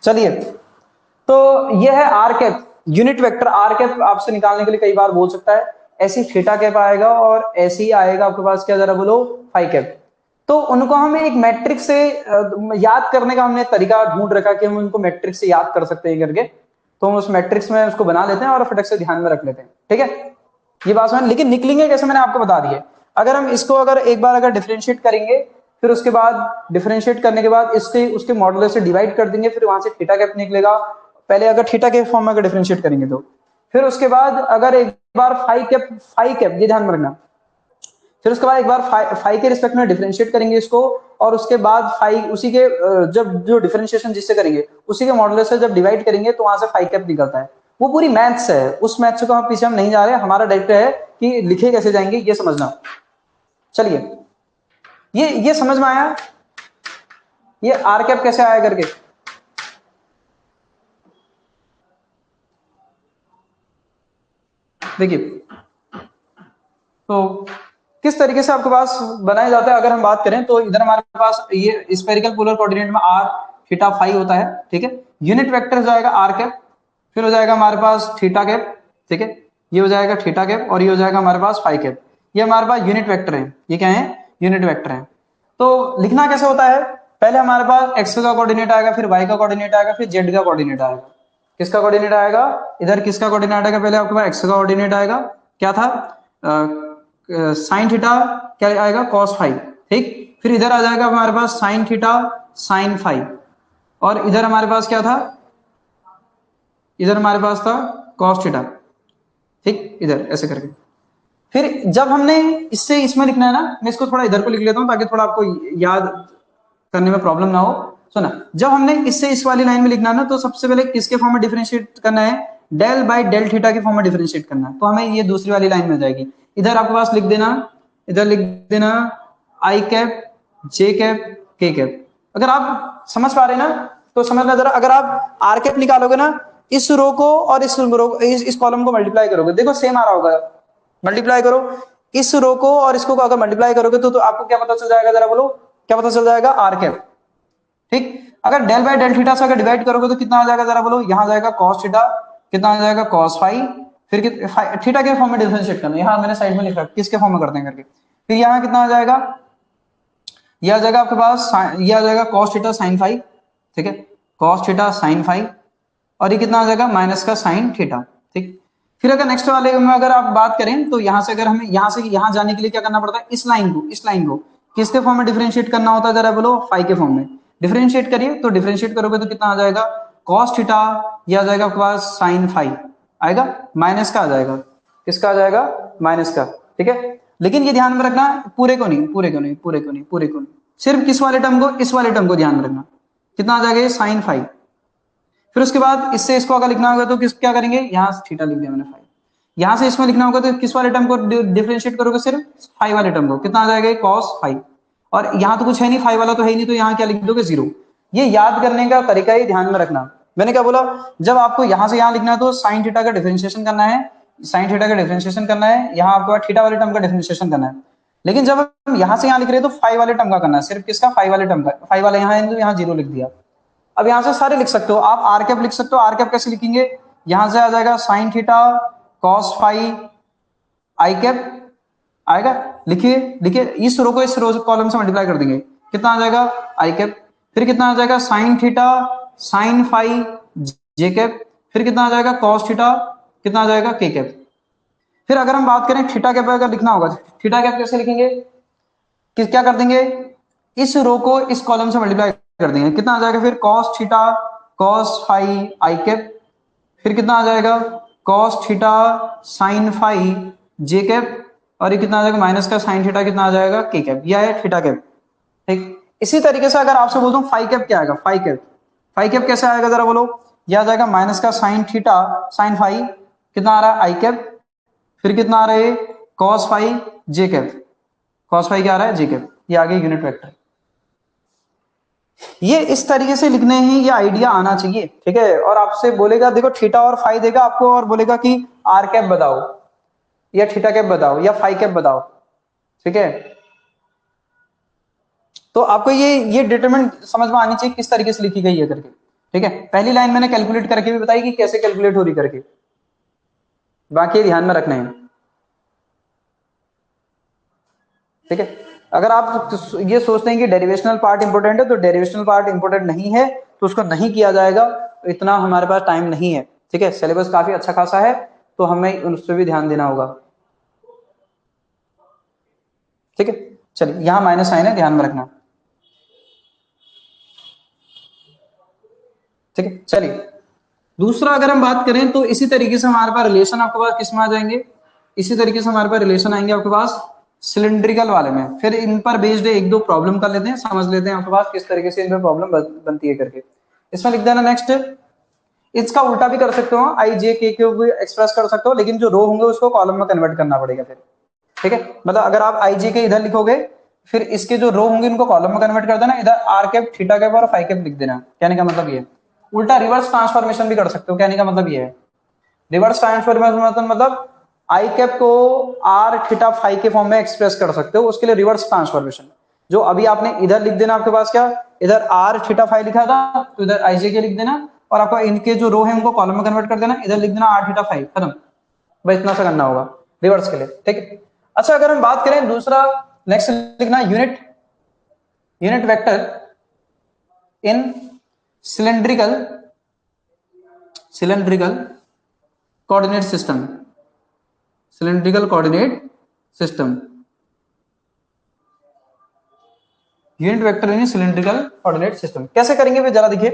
A: चलिए, तो यह है r cap, unit vector r cap आपसे निकालने के लिए कई बार बोल सकता है, ऐसी थीटा कैप आएगा और ऐसे ही आएगा आपके पास क्या, जरा बोलो, फाई कैप। तो उनको हमें एक मैट्रिक्स से याद करने का हमने तरीका ढूंढ रखा कि हम उनको मैट्रिक्स से याद कर सकते हैं करके, तो हम उस मैट्रिक्स में उसको बना लेते हैं और फटक से ध्यान में रख लेते हैं, ठीक है, ये बात समझ। लेकिन निकलेंगे कैसे मैंने आपको बता दिया, अगर हम इसको अगर एक बार अगर डिफरेंशिएट करेंगे, फिर उसके बाद डिफरेंशिएट करने के बाद इससे उसके मॉडुलस से डिवाइड कर देंगे, फिर वहां से थीटा कैप निकलेगा, पहले अगर थीटा के फॉर्म में अगर डिफरेंशिएट करेंगे तो, फिर उसके बाद अगर एक बार फाई कैप ये ध्यान में रखना, फिर उसके बाद एक बार फाई के रिस्पेक्ट में डिफरेंशिएट करेंगे इसको, और उसके बाद फाई उसी के जब जो डिफरेंशिएशन जिससे करेंगे उसी के मॉडुलस से जब डिवाइड करेंगे तो वहां से फाई कैप निकलता है। वो पूरी मैथ्स है, उस मैथ्स से तो हम पीछे हम नहीं जा रहे, हमारा डायरेक्ट है कि लिखे कैसे जाएंगे ये समझना। चलिए, ये समझ में आया, ये आर कैप कैसे आया करके। देखिए, तो किस तरीके से आपके पास बनाया जाता है, अगर हम बात करें तो इधर हमारे पास ये स्फेरिकल पोलर कोऑर्डिनेट में आर थीटा फाई होता है, ठीक है, यूनिट वेक्टर हो जाएगा आर कैप, फिर हो जाएगा हमारे पास थीटा कैप, ठीक है, ये हो जाएगा थीटा कैप, और ये हो जाएगा हमारे पास फाई कैप, ये हमारे पास यूनिट वेक्टर है, ये क्या है, यूनिट वेक्टर है। तो लिखना कैसे होता है, पहले हमारे पास एक्स का कोऑर्डिनेट आएगा, फिर वाई का कोऑर्डिनेट आएगा, फिर जेड का कोऑर्डिनेट आएगा। किसका कोऑर्डिनेट आएगा, इधर किसका कोऑर्डिनेट आएगा, पहले आपके पास एक्स का कोऑर्डिनेट आएगा, क्या था साइन थीटा क्या आएगा कॉस फाइव, ठीक। फिर इधर आ जाएगा हमारे पास साइन थीटा साइन फाइव, और इधर हमारे पास क्या था, इधर हमारे पास था कॉस थीटा, ठीक, इधर ऐसे करके। फिर जब हमने इससे इसमें लिखना है ना, मैं इसको थोड़ा इधर को लिख लेता हूं ताकि थोड़ा आपको याद करने में प्रॉब्लम ना हो। सुना, जब हमने इससे इस वाली लाइन में लिखना है ना, तो सबसे पहले किसके फॉर्म में डिफरेंशिएट करना है, डेल बाई डेल थीटा के फॉर्म में डिफरेंशिएट करना है। तो हमें ये दूसरी वाली लाइन मिल जाएगी। इधर आपके पास लिख देना, इधर लिख देना आई कैप जे कैप के कैप। अगर आप समझ पा रहे हैं ना तो समझना जरा। अगर आप आर कैप निकालोगे ना, इस रो को और इस कॉलम को मल्टीप्लाई करोगे, देखो सेम आ रहा होगा, मल्टीप्लाई करो इस रो को और इसको अगर मल्टीप्लाई करोगे तो आपको क्या पता चल जाएगा, जरा बोलो क्या पता चल जाएगा, आर कैप, ठीक। अगर डेल बाय डेल थीटा से अगर डिवाइड करोगे तो कितना आ जाएगा, जरा बोलो, यहां जाएगा कॉस थीटा, कितना आ जाएगा कॉस फाइव, फिर थीटा के फॉर्म में डिफरेंशिएट करना, यहां मैंने साइड में लिखा किसके फॉर्म में करते हैं करके। फिर यहां कितना आ जाएगा, यह आ जाएगा आपके पास, यह आ जाएगा कॉस थीटा साइन फाइव, ठीक है, कॉस थीटा साइन फाइव, और ये कितना आ जाएगा माइनस का साइन थीटा, ठीक। फिर अगर नेक्स्ट वाले में अगर आप बात करें तो यहां से अगर हमें यहां से यहां जाने के लिए क्या करना पड़ता है, इस लाइन को किसके फॉर्म में डिफरेंशिएट करना होता है, जरा बोलो फाइव के फॉर्म में डिफरेंशिएट करिए। तो डिफरेंशिएट करोगे तो कितना आ जाएगा कॉस थीटा, ये आ जाएगा आपके पास साइन फाइव आएगा, माइनस का आ जाएगा, किसका आ जाएगा माइनस का, ठीक है। लेकिन ये ध्यान में रखना पूरे को नहीं, सिर्फ किस वाले टर्म को, इस वाले टर्म को ध्यान में रखना, कितना आ जाएगा साइन फाइव। फिर उसके बाद इससे इसको अगर लिखना होगा तो किस क्या करेंगे, यहां थीटा लिख दिया मैंने फाइव, यहां से इसमें लिखना होगा तो किस वाले टर्म को डिफरेंशिएट करोगे, सिर्फ फाइव वाले टर्म को, कितना आ जाएगा कॉस फाइव। और यहां तो कुछ है नहीं, फाइव वाला तो है ही नहीं, तो यहां क्या लिख दोगे जीरो। ये याद करने का तरीका ही ध्यान में रखना। मैंने क्या बोला, जब आपको यहां से यहां लिखना है तो साइन थीटा का डिफरेंशिएशन करना है, साइन थीटा का डिफरेंशिएशन करना है, यहां आपको थीटा वाले टर्म का डिफरेंशिएशन करना है। लेकिन जब हम यहां से यहां लिख रहे हैं तो फाइव वाले टर्म का करना है, सिर्फ किसका, फाइव वाले टर्म का। फाइव वाले यहां है तो यहां जीरो लिख दिया। अब यहां से सारे लिख सकते हो आप, आर कैप लिख सकते हो। आर कैप कैसे लिखेंगे, यहां से आ जाएगा साइन थीटा कॉस फाइव आई कैप आएगा, लिखिए लिखिए, इस रो को इस रो कॉलम से मल्टीप्लाई कर देंगे, कितना आ जाएगा आई कैप। फिर कितना आ जाएगा साइन थीटा साइन फाइव जे कैप, फिर कितना आ जाएगा कॉस थीटा, कितना आ जाएगा के कैप। फिर अगर हम बात करें थीटा कैप अगर लिखना होगा, थीटा कैप कैसे लिखेंगे, क्या कर देंगे, इस रो को इस कॉलम से मल्टीप्लाई कर देंगे, कितना आ जाएगा फिर कॉस थीटा कॉस फाइव आई कैप, फिर कितना आ जाएगा कॉस थीटा साइन फाइव जे कैप, और ये कितना आ जाएगा माइनस का साइन थीटा, कितना आ जाएगा के कैप। यह है थीटा कैप, ठीक। इसी तरीके से अगर आपसे बोलता हूं फाइव कैप क्या आएगा, फाइव कैप कैसे आएगा, जरा बोलो, यह आ जाएगा माइनस का साइन थीटा साइन फाइव, कितना आ रहा है आई कैप, फिर कितना आ रहा है कॉस फाइव जे कैप, कॉस फाइव क्या आ रहा है जे कैप, ये आगे यूनिट वेक्टर। ये इस तरीके से लिखने ही ये आइडिया आना चाहिए, ठीक है। और आपसे बोलेगा देखो थीटा और फाइव देगा आपको और बोलेगा कि आर कैप बताओ या थीटा कैप बताओ या फाइव कैप बताओ, ठीक है। तो आपको ये डिटरमिनेंट समझ में आनी चाहिए किस तरीके से लिखी गई है करके, ठीक है। पहली लाइन मैंने कैलकुलेट करके भी बताई कि कैसे कैलकुलेट हो रही करके, बाकी ध्यान में रखना है, ठीक है। अगर आप ये सोचते हैं कि डेरिवेशनल पार्ट इंपोर्टेंट है तो डेरिवेशनल पार्ट इंपोर्टेंट नहीं है, तो उसको नहीं किया जाएगा, इतना हमारे पास टाइम नहीं है, ठीक है। सिलेबस काफी अच्छा खासा है तो हमें उस पर भी ध्यान देना होगा, ठीक है। चलिए यहां माइनस साइन है, ध्यान में रखना, ठीक है। चलिए दूसरा अगर हम बात करें तो इसी तरीके से हमारे पास रिलेशन आपके पास किस में आ जाएंगे, इसी तरीके से हमारे पास रिलेशन आएंगे आपके पास सिलिंड्रिकल वाले में। फिर इन पर बेस्ड एक दो प्रॉब्लम कर लेते हैं, समझ लेते हैं आपके पास किस तरीके से इन पर प्रॉब्लम बनती है करके। इसमें लिख देना नेक्स्ट, इसका उल्टा भी कर सकते हो, आई जे के को भी एक्सप्रेस कर सकते हो, लेकिन जो रो होंगे उसको कॉलम में कन्वर्ट करना पड़ेगा फिर, ठीक है। मतलब अगर आप आई जे के इधर लिखोगे, फिर इसके जो रो होंगे उनको कॉलम में कन्वर्ट कर देना, इधर आर कैप थीटा कैप और फाइव कैप लिख देना। कहने का मतलब ये उल्टा रिवर्स ट्रांसफॉर्मेशन भी कर सकते हो, कहने का मतलब ये है रिवर्स ट्रांसफॉर्मेशन मतलब आई कैप को आर थीटा फाइव के फॉर्म में एक्सप्रेस कर सकते हो, उसके लिए रिवर्स ट्रांसफॉर्मेशन। जो अभी आपने इधर लिख देना, आपके पास क्या इधर आर थीटा फाइव लिखा था तो इधर आई जे के लिख देना, और आपको इनके जो रो है उनको कॉलम में कन्वर्ट कर देना, इधर लिख देना आर थीटा फाइव, खत्म। बस इतना सा करना होगा रिवर्स के लिए, ठीक है। अच्छा अगर हम बात करें दूसरा, नेक्स्ट लिखना unit vector in cylindrical coordinate system, cylindrical coordinate system, unit vector in cylindrical coordinate system. कैसे करेंगे फिर जरा देखिए।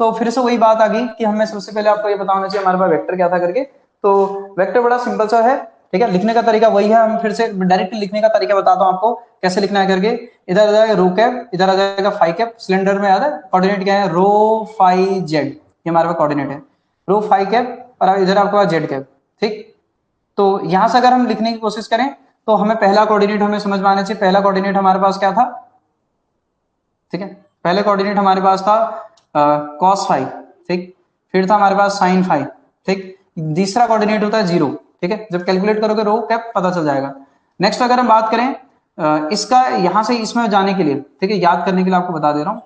A: तो फिर से वही बात आ गई कि हमें सबसे पहले आपको ये बताना चाहिए हमारे पास वेक्टर क्या था करके। तो वेक्टर बड़ा सिंपल सा है, ठीक है, लिखने का तरीका वही है। हम फिर से डायरेक्ट लिखने का तरीका बताता हूं आपको कैसे लिखना है करके। इधर आ जाएगा रो कैप, इधर आ जाएगा फाई कैप। सिलेंडर में याद है कोऑर्डिनेट क्या है, रो फाई जेड, ये हमारे पास कोऑर्डिनेट है, रो फाई कैप और इधर आपके पास जेड कैप, ठीक। तो यहां से अगर हम लिखने की कोशिश करें तो हमें पहला कोऑर्डिनेट हमें समझ में आना चाहिए। पहला कोऑर्डिनेट हमारे पास क्या था, ठीक है, पहले कोऑर्डिनेट हमारे पास था कॉस फाइव, ठीक, फिर था हमारे पास साइन फाइव, ठीक। तीसरा कोऑर्डिनेट होता है जीरो, ठीक है, जब कैलकुलेट करोगे रो कैप पता चल जाएगा। नेक्स्ट अगर हम बात करें इसका यहां से इसमें जाने के लिए, ठीक है, याद करने के लिए आपको बता दे रहा हूं,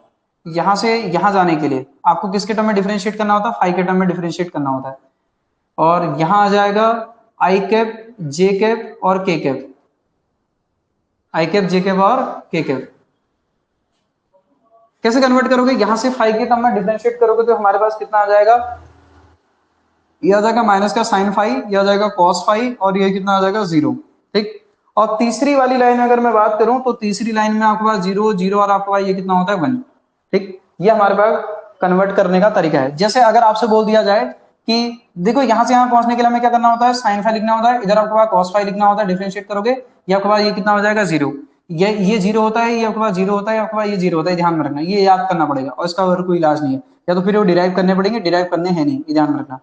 A: यहां से यहां जाने के लिए आपको किसके टर्म में डिफरेंशिएट करना होता है, फाइव के टर्म में डिफरेंशिएट करना होता है। और यहां आ जाएगा आई कैप, जे कैप और के cap, i cap, J cap और के कैप। कैसे कन्वर्ट करोगे, यहां से फाइव के टर्म में डिफरेंशिएट करोगे तो हमारे पास कितना आ जाएगा, ये आ जाएगा माइनस का साइन फाइव, ये आ जाएगा कॉस फाइव और ये कितना आ जाएगा जीरो, ठीक। और तीसरी वाली लाइन अगर मैं बात करूं तो तीसरी लाइन में आपके पास जीरो जीरो और आपके पास ये कितना होता है वन, ठीक। ये हमारे पास कन्वर्ट करने का तरीका है। जैसे अगर आपसे बोल दिया जाए कि देखो यहां से यहां पहुंचने के लिए हमें क्या करना होता है, साइन फाइव लिखना होता है, इधर आपके पास कॉस फाइव लिखना होता है, डिफरेंशिएट करोगे ये आपके पास ये कितना हो जाएगा जीरो, ये जीरो होता है, ये आपके पास जीरो होता है, आपके पास ये जीरो होता है, ध्यान में रखना, ये याद करना पड़ेगा और इसका और कोई इलाज नहीं है। या तो फिर वो डिराइव करने पड़ेंगे, डिराइव करने हैं नहीं, ये ध्यान में रखना।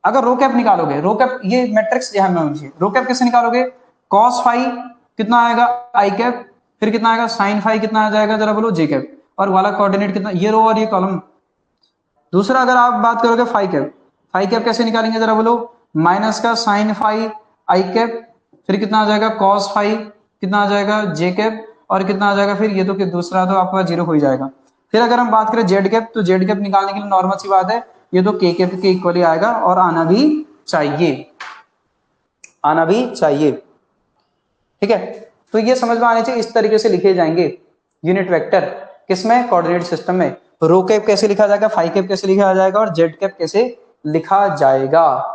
A: अगर रो कैप निकालोगे, रो कैप ये मैट्रिक्स ध्यान में होनी चाहिए, रो कैप कैसे निकालोगे, कॉस फाइव कितना आएगा आई कैप, फिर कितना आएगा साइन फाइव कितना आ जाएगा जरा बोलो जे कैप, और वाला कोऑर्डिनेट कितना, ये रो और ये कॉलम। दूसरा अगर आप बात करोगे फाइव कैप, फाइव कैप कैसे निकालेंगे जरा बोलो, माइनस का साइन फाइव आई कैप, फिर कितना आ जाएगा कॉस फाइव, कितना आ जाएगा जे कैप, और कितना आ जाएगा फिर ये तो कि दूसरा तो आपका जीरो हो ही जाएगा। फिर अगर हम बात करें जेड कैप, तो जेड कैप निकालने के लिए नॉर्मल सी बात है, ये तो के कैप के इक्वली आएगा और आना भी चाहिए, आना भी चाहिए, ठीक है। तो ये समझ में आने चाहिए, इस तरीके से लिखे जाएंगे यूनिट वेक्टर, किसमें, कोऑर्डिनेट सिस्टम में। रो कैप कैसे लिखा जाएगा, फाई कैप कैसे लिखा जाएगा और जेड कैप कैसे लिखा जाएगा,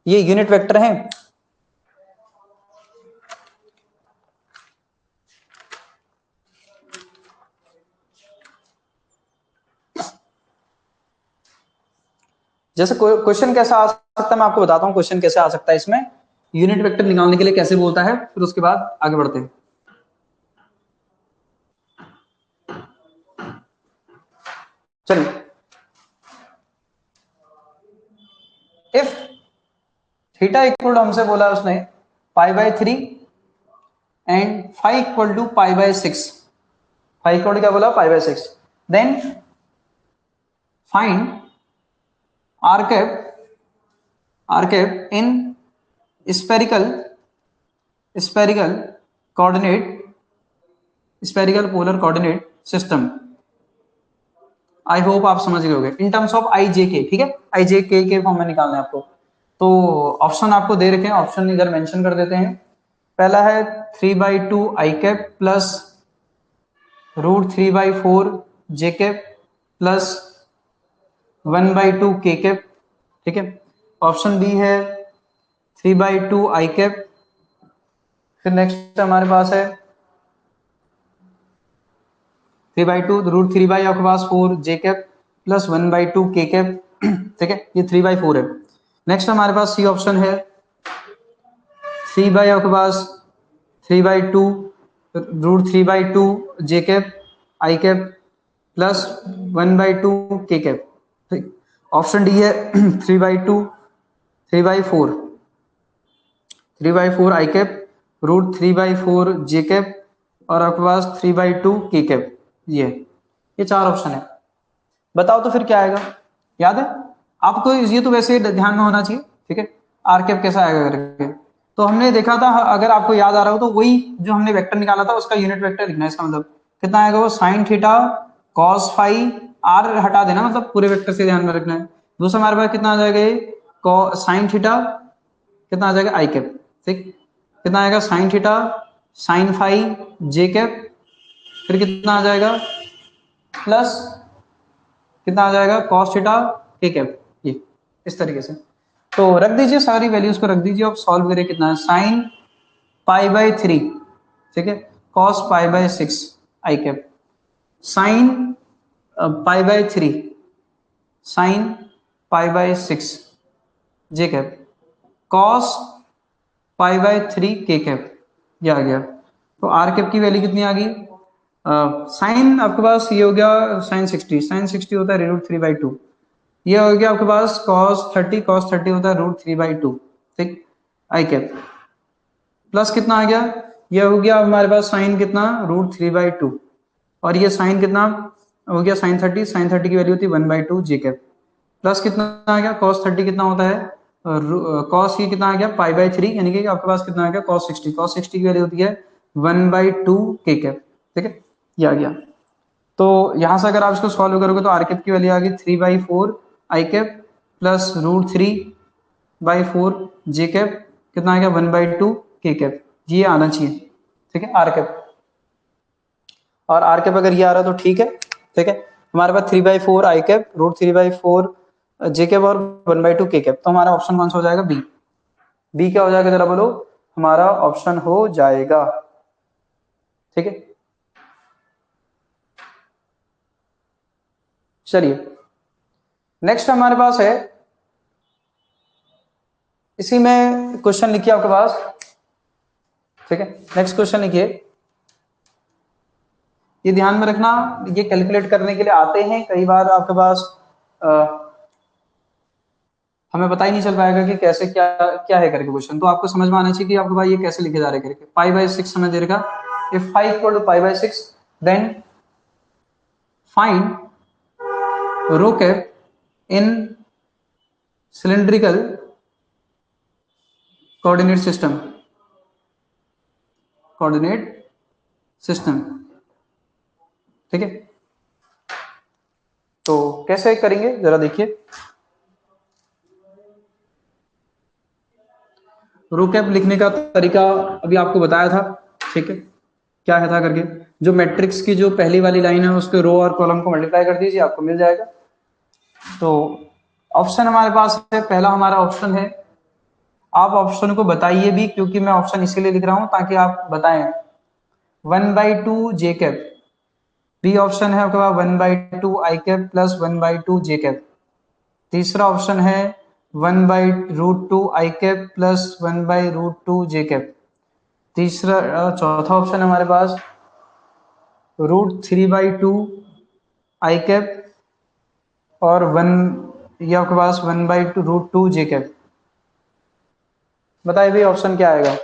A: ये यूनिट वेक्टर हैं। जैसे क्वेश्चन कैसा आ सकता है मैं आपको बताता हूं, क्वेश्चन कैसे आ सकता है इसमें, यूनिट वेक्टर निकालने के लिए कैसे बोलता है, फिर उसके बाद आगे बढ़ते हैं। चलिए, इफ थीटा इक्वल टू, हमसे बोला उसने pi by three and phi equal to pi by six, phi equal to क्या बोला, pi by six, then find r cap, r cap in spherical, spherical coordinate, spherical polar coordinate system. I hope आप समझ गए होंगे इन टर्म्स ऑफ आई जे के, ठीक है, आई जे के फॉर्म में निकालना है आपको। तो ऑप्शन आपको दे रखे हैं, ऑप्शन इधर मेंशन कर देते हैं। पहला है three by two I cap plus root three by four J cap plus one by two के कैप, ठीक है। ऑप्शन बी है three by two I cap, फिर नेक्स्ट हमारे पास है three by two root three by आपके पास four J cap plus one by two के कैप, ठीक है, ये थ्री बाई फोर है। नेक्स्ट हमारे पास सी ऑप्शन है थ्री बाई आपके पास three by two root three by two j cap i cap plus one by two के कैप, ठीक। ऑप्शन डी है three by two three by four, three by four i cap root three by four J cap और आपके पास थ्री बाई टू के कैप, ये चार ऑप्शन है। बताओ तो फिर क्या आएगा, याद है आपको, ये तो वैसे ध्यान में होना चाहिए, ठीक है, आर कैप कैसा आएगा करके। तो हमने देखा था, अगर आपको याद आ रहा हो तो वही जो हमने वेक्टर निकाला था उसका यूनिट वेक्टर लिखना है, इसका मतलब कितना आएगा वो sine theta cos phi, r हटा देना, मतलब पूरे वेक्टर से ध्यान में रखना है। दूसरा हमारे पास कितना आ जाएगा ये साइन थीटा, कितना आ जाएगा आई कैप, ठीक, कितना आएगा sign theta sine phi J cap, फिर कितना आ जाएगा प्लस कितना आ जाएगा कॉस थीटा के कैप, ये इस तरीके से। तो रख दीजिए सारी वैल्यूज को रख दीजिए, अब सॉल्व करिए कितना है, साइन पाई बाई 3, ठीक है, cos pi by 6 I cap, sine pi by 3, sine pi by 6 J cap, cos pi by 3 के कैप, ये आ गया। तो आर कैप की वैल्यू कितनी आ गई, साइन आपके पास ये हो गया साइन 60, साइन 60 होता है √3/2, ये हो गया आपके पास cos 30, cos 30 होता है √3/2, ठीक, आई कैप, प्लस कितना आ गया, ये हो गया हमारे पास साइन कितना √3/2, और ये साइन कितना हो गया साइन 30, साइन 30 की वैल्यू होती है 1/2 जे कैप, प्लस कितना आ गया cos 30 कितना होता है, cos ये कितना आ गया पाई बाई 3, यानी कि आपके पास कितना आ गया cos 60, cos 60 की वैल्यू होती है 1/2 के कैप, ठीक है, ये आ गया। तो यहां से अगर आप इसको सॉल्व करोगे तो आर कैप की वैल्यू आ गई 3/4 आई कैप प्लस √3/4 जे कैप, कितना आ गया 1/2 के कैप, ये आना चाहिए, ठीक है, आर कैप। और आर कैप अगर ये आ रहा है तो ठीक है, ठीक है, हमारे पास 3/4 आई कैप, √3/4 जे कैप और 1/2 के कैप, तो हमारा ऑप्शन कौन सा हो जाएगा, बी। बी क्या हो जाएगा जरा बोलो, हमारा ऑप्शन हो जाएगा, ठीक है। चलिए नेक्स्ट हमारे पास है, इसी में क्वेश्चन लिखिए आपके पास, ठीक है, नेक्स्ट क्वेश्चन लिखिए, ये ध्यान में रखना, ये कैलकुलेट करने के लिए आते हैं कई बार आपके पास, हमें पता ही नहीं चल पाएगा कि कैसे क्या क्या है करके क्वेश्चन, तो आपको समझ में आना चाहिए कि आपके पास ये कैसे लिखे जा रहे हैं करके, पाई बाई 6 हमें दे रखा, if phi equal to pi by 6 then find rho cap in cylindrical coordinate system, coordinate system, ठीक है। तो कैसे करेंगे जरा देखिए, रो कैप लिखने का तरीका अभी आपको बताया था, ठीक है, क्या है था करके, जो मैट्रिक्स की जो पहली वाली लाइन है उसके रो और कॉलम को मल्टीप्लाई कर दीजिए, आपको मिल जाएगा। तो ऑप्शन हमारे पास है, पहला हमारा ऑप्शन है, आप ऑप्शन को बताइए भी, क्योंकि मैं ऑप्शन इसीलिए लिख रहा हूं ताकि आप बताएं, 1/2 जे कैप, बी ऑप्शन है आपके पास 1/2 आई कैप प्लस 1/2 जे कैप, तीसरा ऑप्शन है 1/√2 आई कैप प्लस 1/√2 जे कैप, तीसरा चौथा ऑप्शन हमारे पास √3/2 आई कैप और 1, ये आपके पास 1/√2 जे कैप, बताइए भाई ऑप्शन क्या आएगा।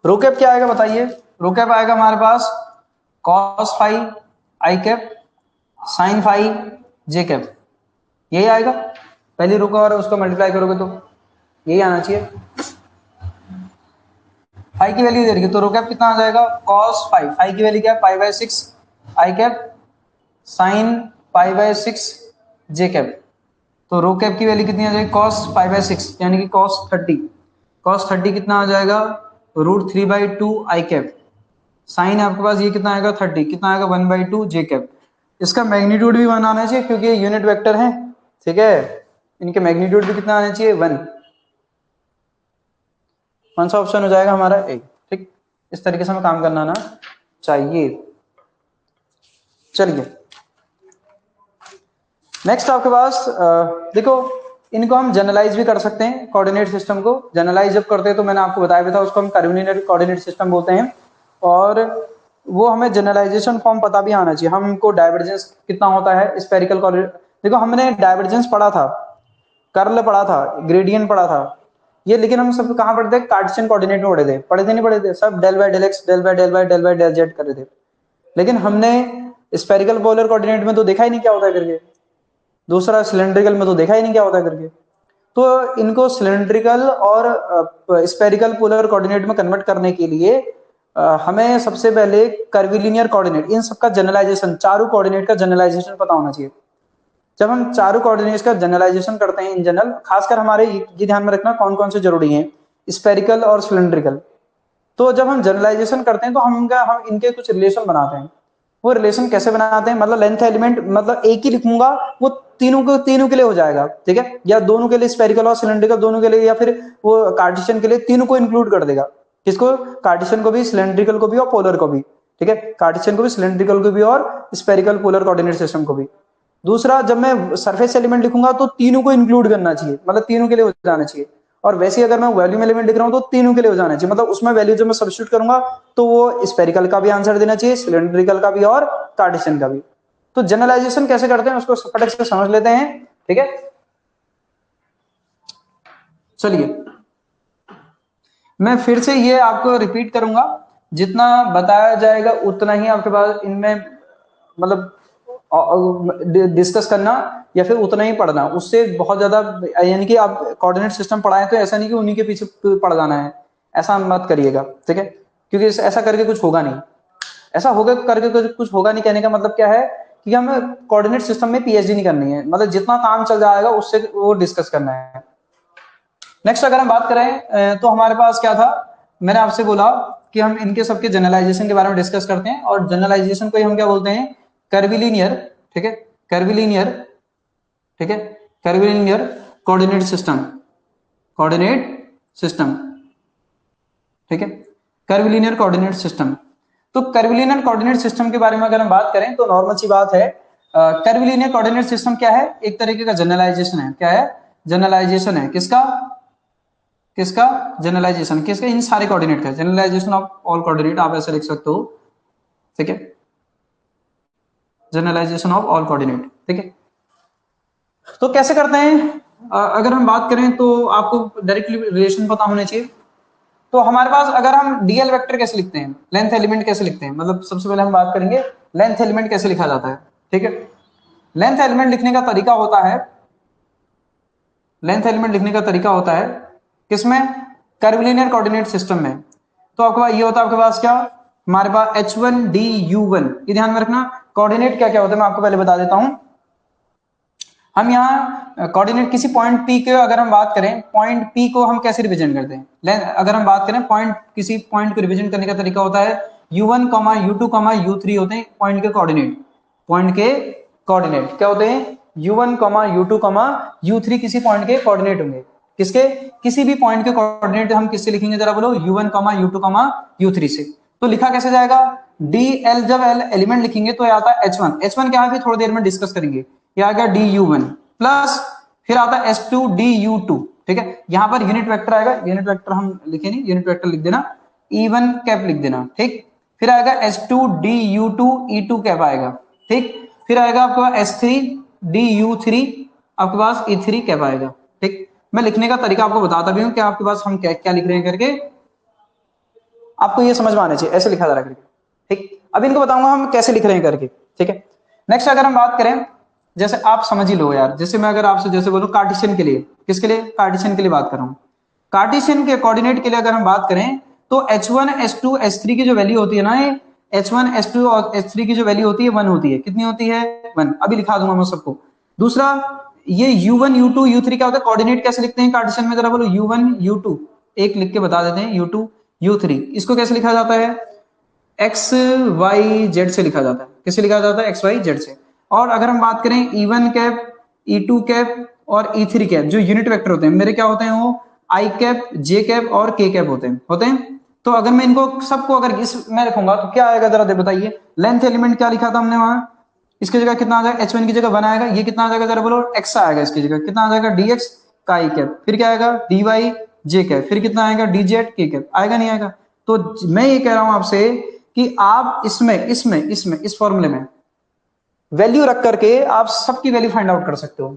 A: रो कैप क्या आएगा बताइए, रो कैप आएगा हमारे पास cos फाई आई cap sine phi J cap, यही आएगा, पहली रो का और उसको मल्टीप्लाई करोगे तो यही आना चाहिए। फाई की वैल्यू दे रही है तो रो कैप कितना आ जाएगा, cos फाई, फाई की वैल्यू क्या है π/6 आई कैप साइन π/6 जे कैप, तो रो कैप की वैल्यू कितनी आ जाएगी cos π/6 यानी कि cos 30, cos 30 कितना आ जाएगा √3/2 आई कैप, साइन आपके पास ये कितना आएगा 30, कितना आएगा 1/2 जे कैप, इसका मैग्नीट्यूड भी 1 आना चाहिए क्योंकि ये यूनिट वेक्टर है, ठीक है, इनके मैग्नीट्यूड भी कितना आना चाहिए 1, कौन सा ऑप्शन हो जाएगा हमारा ए, ठीक, इस तरीके से हमें काम करना ना चाहिए। चलिए नेक्स्ट आपके पास देखो, इनको हम जनरलाइज भी कर सकते हैं, कोऑर्डिनेट सिस्टम को जनरलाइज जब करते हैं तो मैंने आपको बताया भी था, उसको हम कर्वीलिनियर कोऑर्डिनेट सिस्टम बोलते हैं, और वो हमें जनरलाइजेशन फॉर्म पता भी आना चाहिए, हमको डाइवर्जेंस कितना होता है स्फेरिकल कोऑर्डिनेट, देखो हमने डाइवर्जेंस पढ़ा था, कर्ल पढ़ा था, ग्रेडियंट पढ़ा था, ये लेकिन हम सब कहाँ पढ़े थे, कार्टेशियन कोऑर्डिनेट में पढ़े थे नहीं पढ़े थे, सब del by del x del by del by del by del z कर रहे थे, लेकिन हमने स्फेरिकल पोलर कोऑर्डिनेट में तो देखा ही नहीं क्या होता है करके, दूसरा सिलेंड्रिकल में तो देखा ही नहीं क्या होता है करके, तो इनको सिलेंड्रिकल और स्फेरिकल पोलर कोऑर्डिनेट में कन्वर्ट करने के लिए हमें सबसे पहले कर्वीलिनियर कोऑर्डिनेट, इन सबका जनरलाइजेशन, चारों कोऑर्डिनेट का जनरलाइजेशन पता होना चाहिए, जब हम चारों कोऑर्डिनेट्स का जनरलाइजेशन करते हैं इन जनरल, खासकर हमारे ये ध्यान में रखना कौन कौन से जरूरी हैं, स्फेरिकल और सिलिंड्रिकल। तो जब हम जनरलाइजेशन करते हैं तो हम इनके कुछ रिलेशन बनाते हैं। वो रिलेशन कैसे बनाते हैं, मतलब लेंथ एलिमेंट, मतलब एक ही लिखूंगा वो तीनों के लिए हो जाएगा, ठीक है, या दोनों के लिए, स्फेरिकल और सिलिंड्रिकल दोनों के लिए, या फिर वो कार्टेशियन के लिए, तीनों को इंक्लूड कर देगा। किसको, कार्टेशियन को भी, सिलिंड्रिकल को भी और पोलर को भी, ठीक है, कार्टेशियन को भी, सिलिंड्रिकल को भी और स्फेरिकल पोलर कोऑर्डिनेट सिस्टम को भी। दूसरा, जब मैं सरफेस एलिमेंट लिखूंगा तो तीनों को इंक्लूड करना चाहिए, मतलब तीनों के लिए हो जाना चाहिए। और वैसे अगर मैं वॉल्यूम एलिमेंट लिख रहा हूं तो तीनों के लिए हो जाना चाहिए, मतलब उसमें वैल्यू जब मैं सब्स्टिट्यूट करूंगा तो वो स्फेरिकल का भी आंसर देना चाहिए, सिलिंड्रिकल का भी और कार्टेशियन का भी। तो जनरलाइजेशन कैसे करते हैं उसको फटक से समझ लेते हैं, ठीक है। चलिए मैं फिर से ये आपको रिपीट करूंगा, जितना बताया जाएगा उतना ही आपके पास इनमें मतलब डिस्कस करना, या फिर उतना ही पढ़ना, उससे बहुत ज्यादा, यानी कि आप कोऑर्डिनेट सिस्टम पढ़ाएं तो ऐसा नहीं कि उन्हीं के पीछे पढ़ जाना है, ऐसा मत करिएगा, ठीक है, क्योंकि ऐसा करके कुछ होगा नहीं, ऐसा होगा करके कुछ होगा नहीं। कहने का मतलब क्या है कि हमें कोऑर्डिनेट सिस्टम में पीएचडी नहीं करनी है, मतलब जितना काम चल जाएगा उससे वो डिस्कस करना है। नेक्स्ट अगर हम बात करें तो हमारे पास क्या था, मैंने आपसे बोला कि हम इनके सबके जनरलाइजेशन के बारे में डिस्कस करते हैं, और जनरलाइजेशन को ही हम क्या बोलते हैं, कर्विलीनियर, ठीक है, कर्विलीनियर, ठीक है, कर्विलीनियर कोऑर्डिनेट सिस्टम, कोऑर्डिनेट सिस्टम, ठीक है, कर्विलीनियर कोऑर्डिनेट सिस्टम। तो कर्विलीनियर कोऑर्डिनेट सिस्टम के बारे में अगर हम बात करें तो नॉर्मल सी बात है, कर्विलीनियर कोऑर्डिनेट सिस्टम क्या है, एक तरीके का जनरलाइजेशन है, क्या है, जनरलाइजेशन है, किसका, किसका जनरलाइजेशन, किसका, इन सारे कोऑर्डिनेट का जनरलाइजेशन ऑफ ऑल कोऑर्डिनेट, आप ऐसे लिख सकते हो, ठीक है, जनरलाइजेशन ऑफ ऑल कोऑर्डिनेट, ठीक है। तो कैसे करते हैं, अगर हम बात करें तो आपको डायरेक्टली रिलेशन पता होने चाहिए। तो हमारे पास अगर हम डीएल वेक्टर कैसे लिखते हैं, लेंथ एलिमेंट कैसे लिखते हैं, मतलब सबसे पहले हम बात करेंगे लेंथ एलिमेंट कैसे लिखा जाता है, ठीक है। लेंथ एलिमेंट लिखने का तरीका होता है, लेंथ एलिमेंट लिखने का तरीका होता है किसमें, कर्विलीनियर कोऑर्डिनेट सिस्टम में। तो आपके पास ये होता है, आपके पास क्या, हमारे पास h1 du1, ये ध्यान में रखना। कोऑर्डिनेट क्या क्या होता है मैं आपको पहले बता देता हूं। हम यहाँ कोऑर्डिनेट किसी पॉइंट P के अगर हम बात करें, पॉइंट P को हम कैसे रिप्रेजेंट करते हैं, अगर हम बात करें पॉइंट, किसी पॉइंट को रिप्रेजेंट करने का तरीका होता है u1, u2, u3 होते हैं पॉइंट के कोऑर्डिनेट, पॉइंट के कोऑर्डिनेट क्या होते हैं, u1, u2, u3 किसी पॉइंट के कोऑर्डिनेट होंगे, किसके, किसी भी पॉइंट के कोऑर्डिनेट हम किससे लिखेंगे जरा बोलो, u1, u2, u3 से। तो लिखा कैसे जाएगा, dl, जब l एलिमेंट लिखेंगे तो आता है h1, h1 क्या है फिर थोड़ी देर में डिस्कस करेंगे, ये आ गया du1 प्लस, फिर आता है s2 du2, ठीक है। यहां पर यूनिट वेक्टर आएगा, यूनिट वेक्टर हम लिखे नहीं, यूनिट वेक्टर लिख देना, e1 कैप लिख देना, ठीक। फिर आएगा s2 du2 e2 कैप आएगा, ठीक। फिर आएगा आपके पास s3 du3, आपके पास e3 कैप आएगा, ठीक। मैं लिखने का तरीका आपको बताता भी हूँ कि आपके पास हम क्या क्या लिख रहे हैं करके, आपको ये समझ में आना चाहिए, ऐसे लिखा जा रहा है करके, ठीक। अब इनको बताऊंगा हम कैसे लिख रहे हैं करके, ठीक है। नेक्स्ट अगर हम बात करें, जैसे आप समझ ही लो यार, जैसे मैं अगर आपसे जैसे बोलूं कार्टेशियन के लिए, किसके लिए, कार्टेशियन के लिए बात कर रहा हूं, कार्टेशियन के कोऑर्डिनेट के लिए अगर हम बात करें तो h1, h2, h3 की जो वैल्यू होती है ना, ये h1, h2 और h3 की जो वैल्यू होती है 1 होती है, कितनी होती है 1, अभी लिखा दूंगा मैं सबको। दूसरा, ये u1, u2, u3 क्या होता है, कोऑर्डिनेट कैसे लिखते हैं कार्टेशियन में जरा बोलो, u1, u2, एक लिख के बता देते हैं, u2, u3, इसको कैसे लिखा जाता है, एक्स वाई जेड से लिखा जाता है, किससे लिखा जाता है, एक्स वाई जेड से। और अगर हम बात करें E1 कैप, E2 कैप और E3 कैप, जो यूनिट वेक्टर होते हैं मेरे क्या होते हैं, वो आई कैप, जे कैप और के कैप होते हैं। तो अगर मैं इनको सबको अगर इस में रखूंगा तो क्या आएगा जरा बताइए, लेंथ एलिमेंट क्या लिखा था हमने वहां, इसकी जगह कितना आ जाएगा, h1 की जगह 1 आएगा, ये कितना आ जाएगा जरा बोलो, x आएगा, इसकी जगह कितना आ जाएगा, dx का i कैप, फिर क्या आएगा dy j कैप, फिर कितना आएगा dz k कैप, आएगा नहीं आएगा। तो मैं ये कह रहा हूं आपसे कि आप इस फॉर्मूले में वैल्यू रख करके आप सबकी वैल्यू फाइंड आउट कर सकते हो।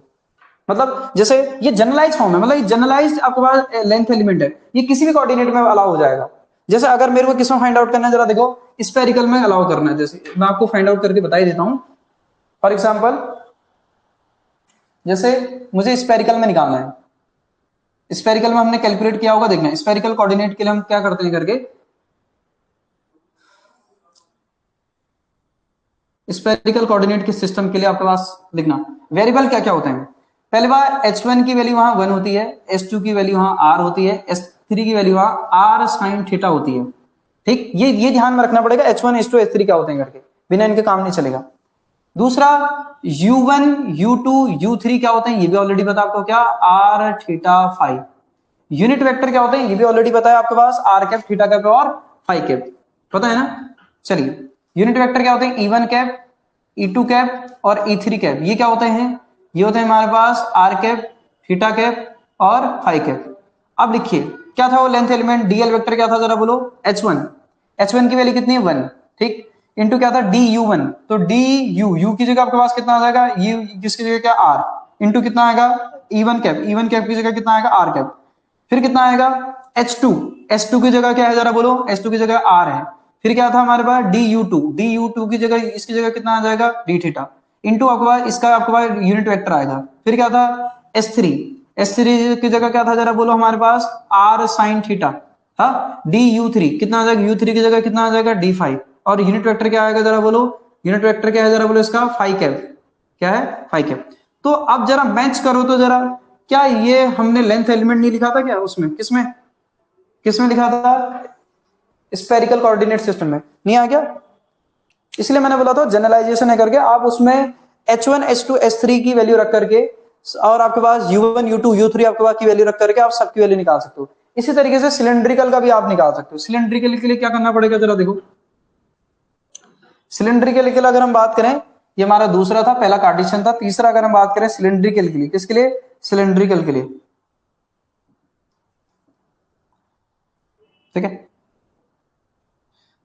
A: मतलब जैसे ये जनरलाइज फॉर्म है, मतलब ये जनरलाइज आपके पास लेंथ एलिमेंट है, ये किसी भी कोऑर्डिनेट में अलाउ हो जाएगा। जैसे अगर मेरे को किसमें फाइंड आउट करना है जरा देखो, स्फेरिकल में अलाउ करना है, जैसे मैं आपको फाइंड आउट करके बता ही देता हूं। फॉर एग्जाम्पल जैसे मुझे स्फेरिकल में निकालना है, स्फेरिकल में हमने कैलकुलेट किया होगा, देखना स्फेरिकल कोऑर्डिनेट के लिए हम क्या करते हैं करके, स्फेरिकल कोऑर्डिनेट के सिस्टम के लिए आपके पास लिखना वेरिएबल क्या क्या होते हैं। पहली बार h1 की वैल्यू वहां 1 होती है, s2 की वैल्यू वहां r होती है, s3 की वैल्यू वहां r sin थीटा होती है। ठीक, ये ध्यान में रखना पड़ेगा h1 h2 h3 क्या होते हैं करके, बिना इनके काम नहीं चलेगा। दूसरा u1 u2 u3 क्या होते हैं, ये भी ऑलरेडी पता आपको, क्या r theta phi. Unit vector क्या होते हैं, ये भी ऑलरेडी पता है आपके पास, r कैप थीटा कैप और फाई कैप, पता है ना। चलिए यूनिट वेक्टर क्या होते हैं, e1 कैप e2 कैप और e3 कैप, ये क्या होते हैं, ये होते हैं हमारे पास r कैप थीटा कैप और फाई कैप। अब लिखिए क्या था वो लेंथ एलिमेंट, डीएल वेक्टर क्या था जरा बोलो, h1 की वैल्यू कितनी है 1, ठीक, इनटू क्या था du1, तो du की जगह आपके पास कितना आ जाएगा, ये किसकी जगह क्या r, इनटू कितना आएगा e1 कैप की जगह कितना आएगा r कैप, फिर कितना आएगा h2 की जगह क्या है जरा बोलो, h2 की जगह r है, फिर क्या था हमारे पास du2 की जगह इसकी जगह कितना आ जाएगा d थीटा, इनटू आपके पास इसका आपके पास यूनिट वेक्टर आएगा, फिर क्या था s3 की जगह क्या था जरा बोलो हमारे पास r sin थीटा था, du3 कितना आ जाएगा, u3 की जगह कितना आ जाएगा d5, और यूनिट वेक्टर क्या आएगा जरा बोलो, यूनिट वेक्टर क्या है जरा बोलो इसका फाई कैप, क्या है फाई कैप। तो अब जरा मैच करो तो जरा, क्या ये हमने लेंथ एलिमेंट नहीं लिखा था क्या उसमें, किसमें किसमें लिखा था, स्फेरिकल कोऑर्डिनेट सिस्टम में, नहीं आ गया। इसलिए मैंने बोला था जनरलाइजेशन है करके आप उसमें h1 h2 h3 की वैल्यू रख करके और आपके पास u1 u2 u3 आपके पास की वैल्यू रख करके आप सबकी वैल्यू निकाल सकते हो। इसी तरीके से सिलेंड्रिकल का भी आप निकाल सकते हो। सिलेंड्रिकल के लिए क्या करना पड़ेगा जरा देखो, सिलेंड्रिकल के लिए अगर हम बात करें, ये हमारा दूसरा था, पहला कार्टेशियन था, तीसरा अगर हम बात करें सिलेंड्रिकल के लिए, किसके लिए, सिलेंड्रिकल के लिए, ठीक है।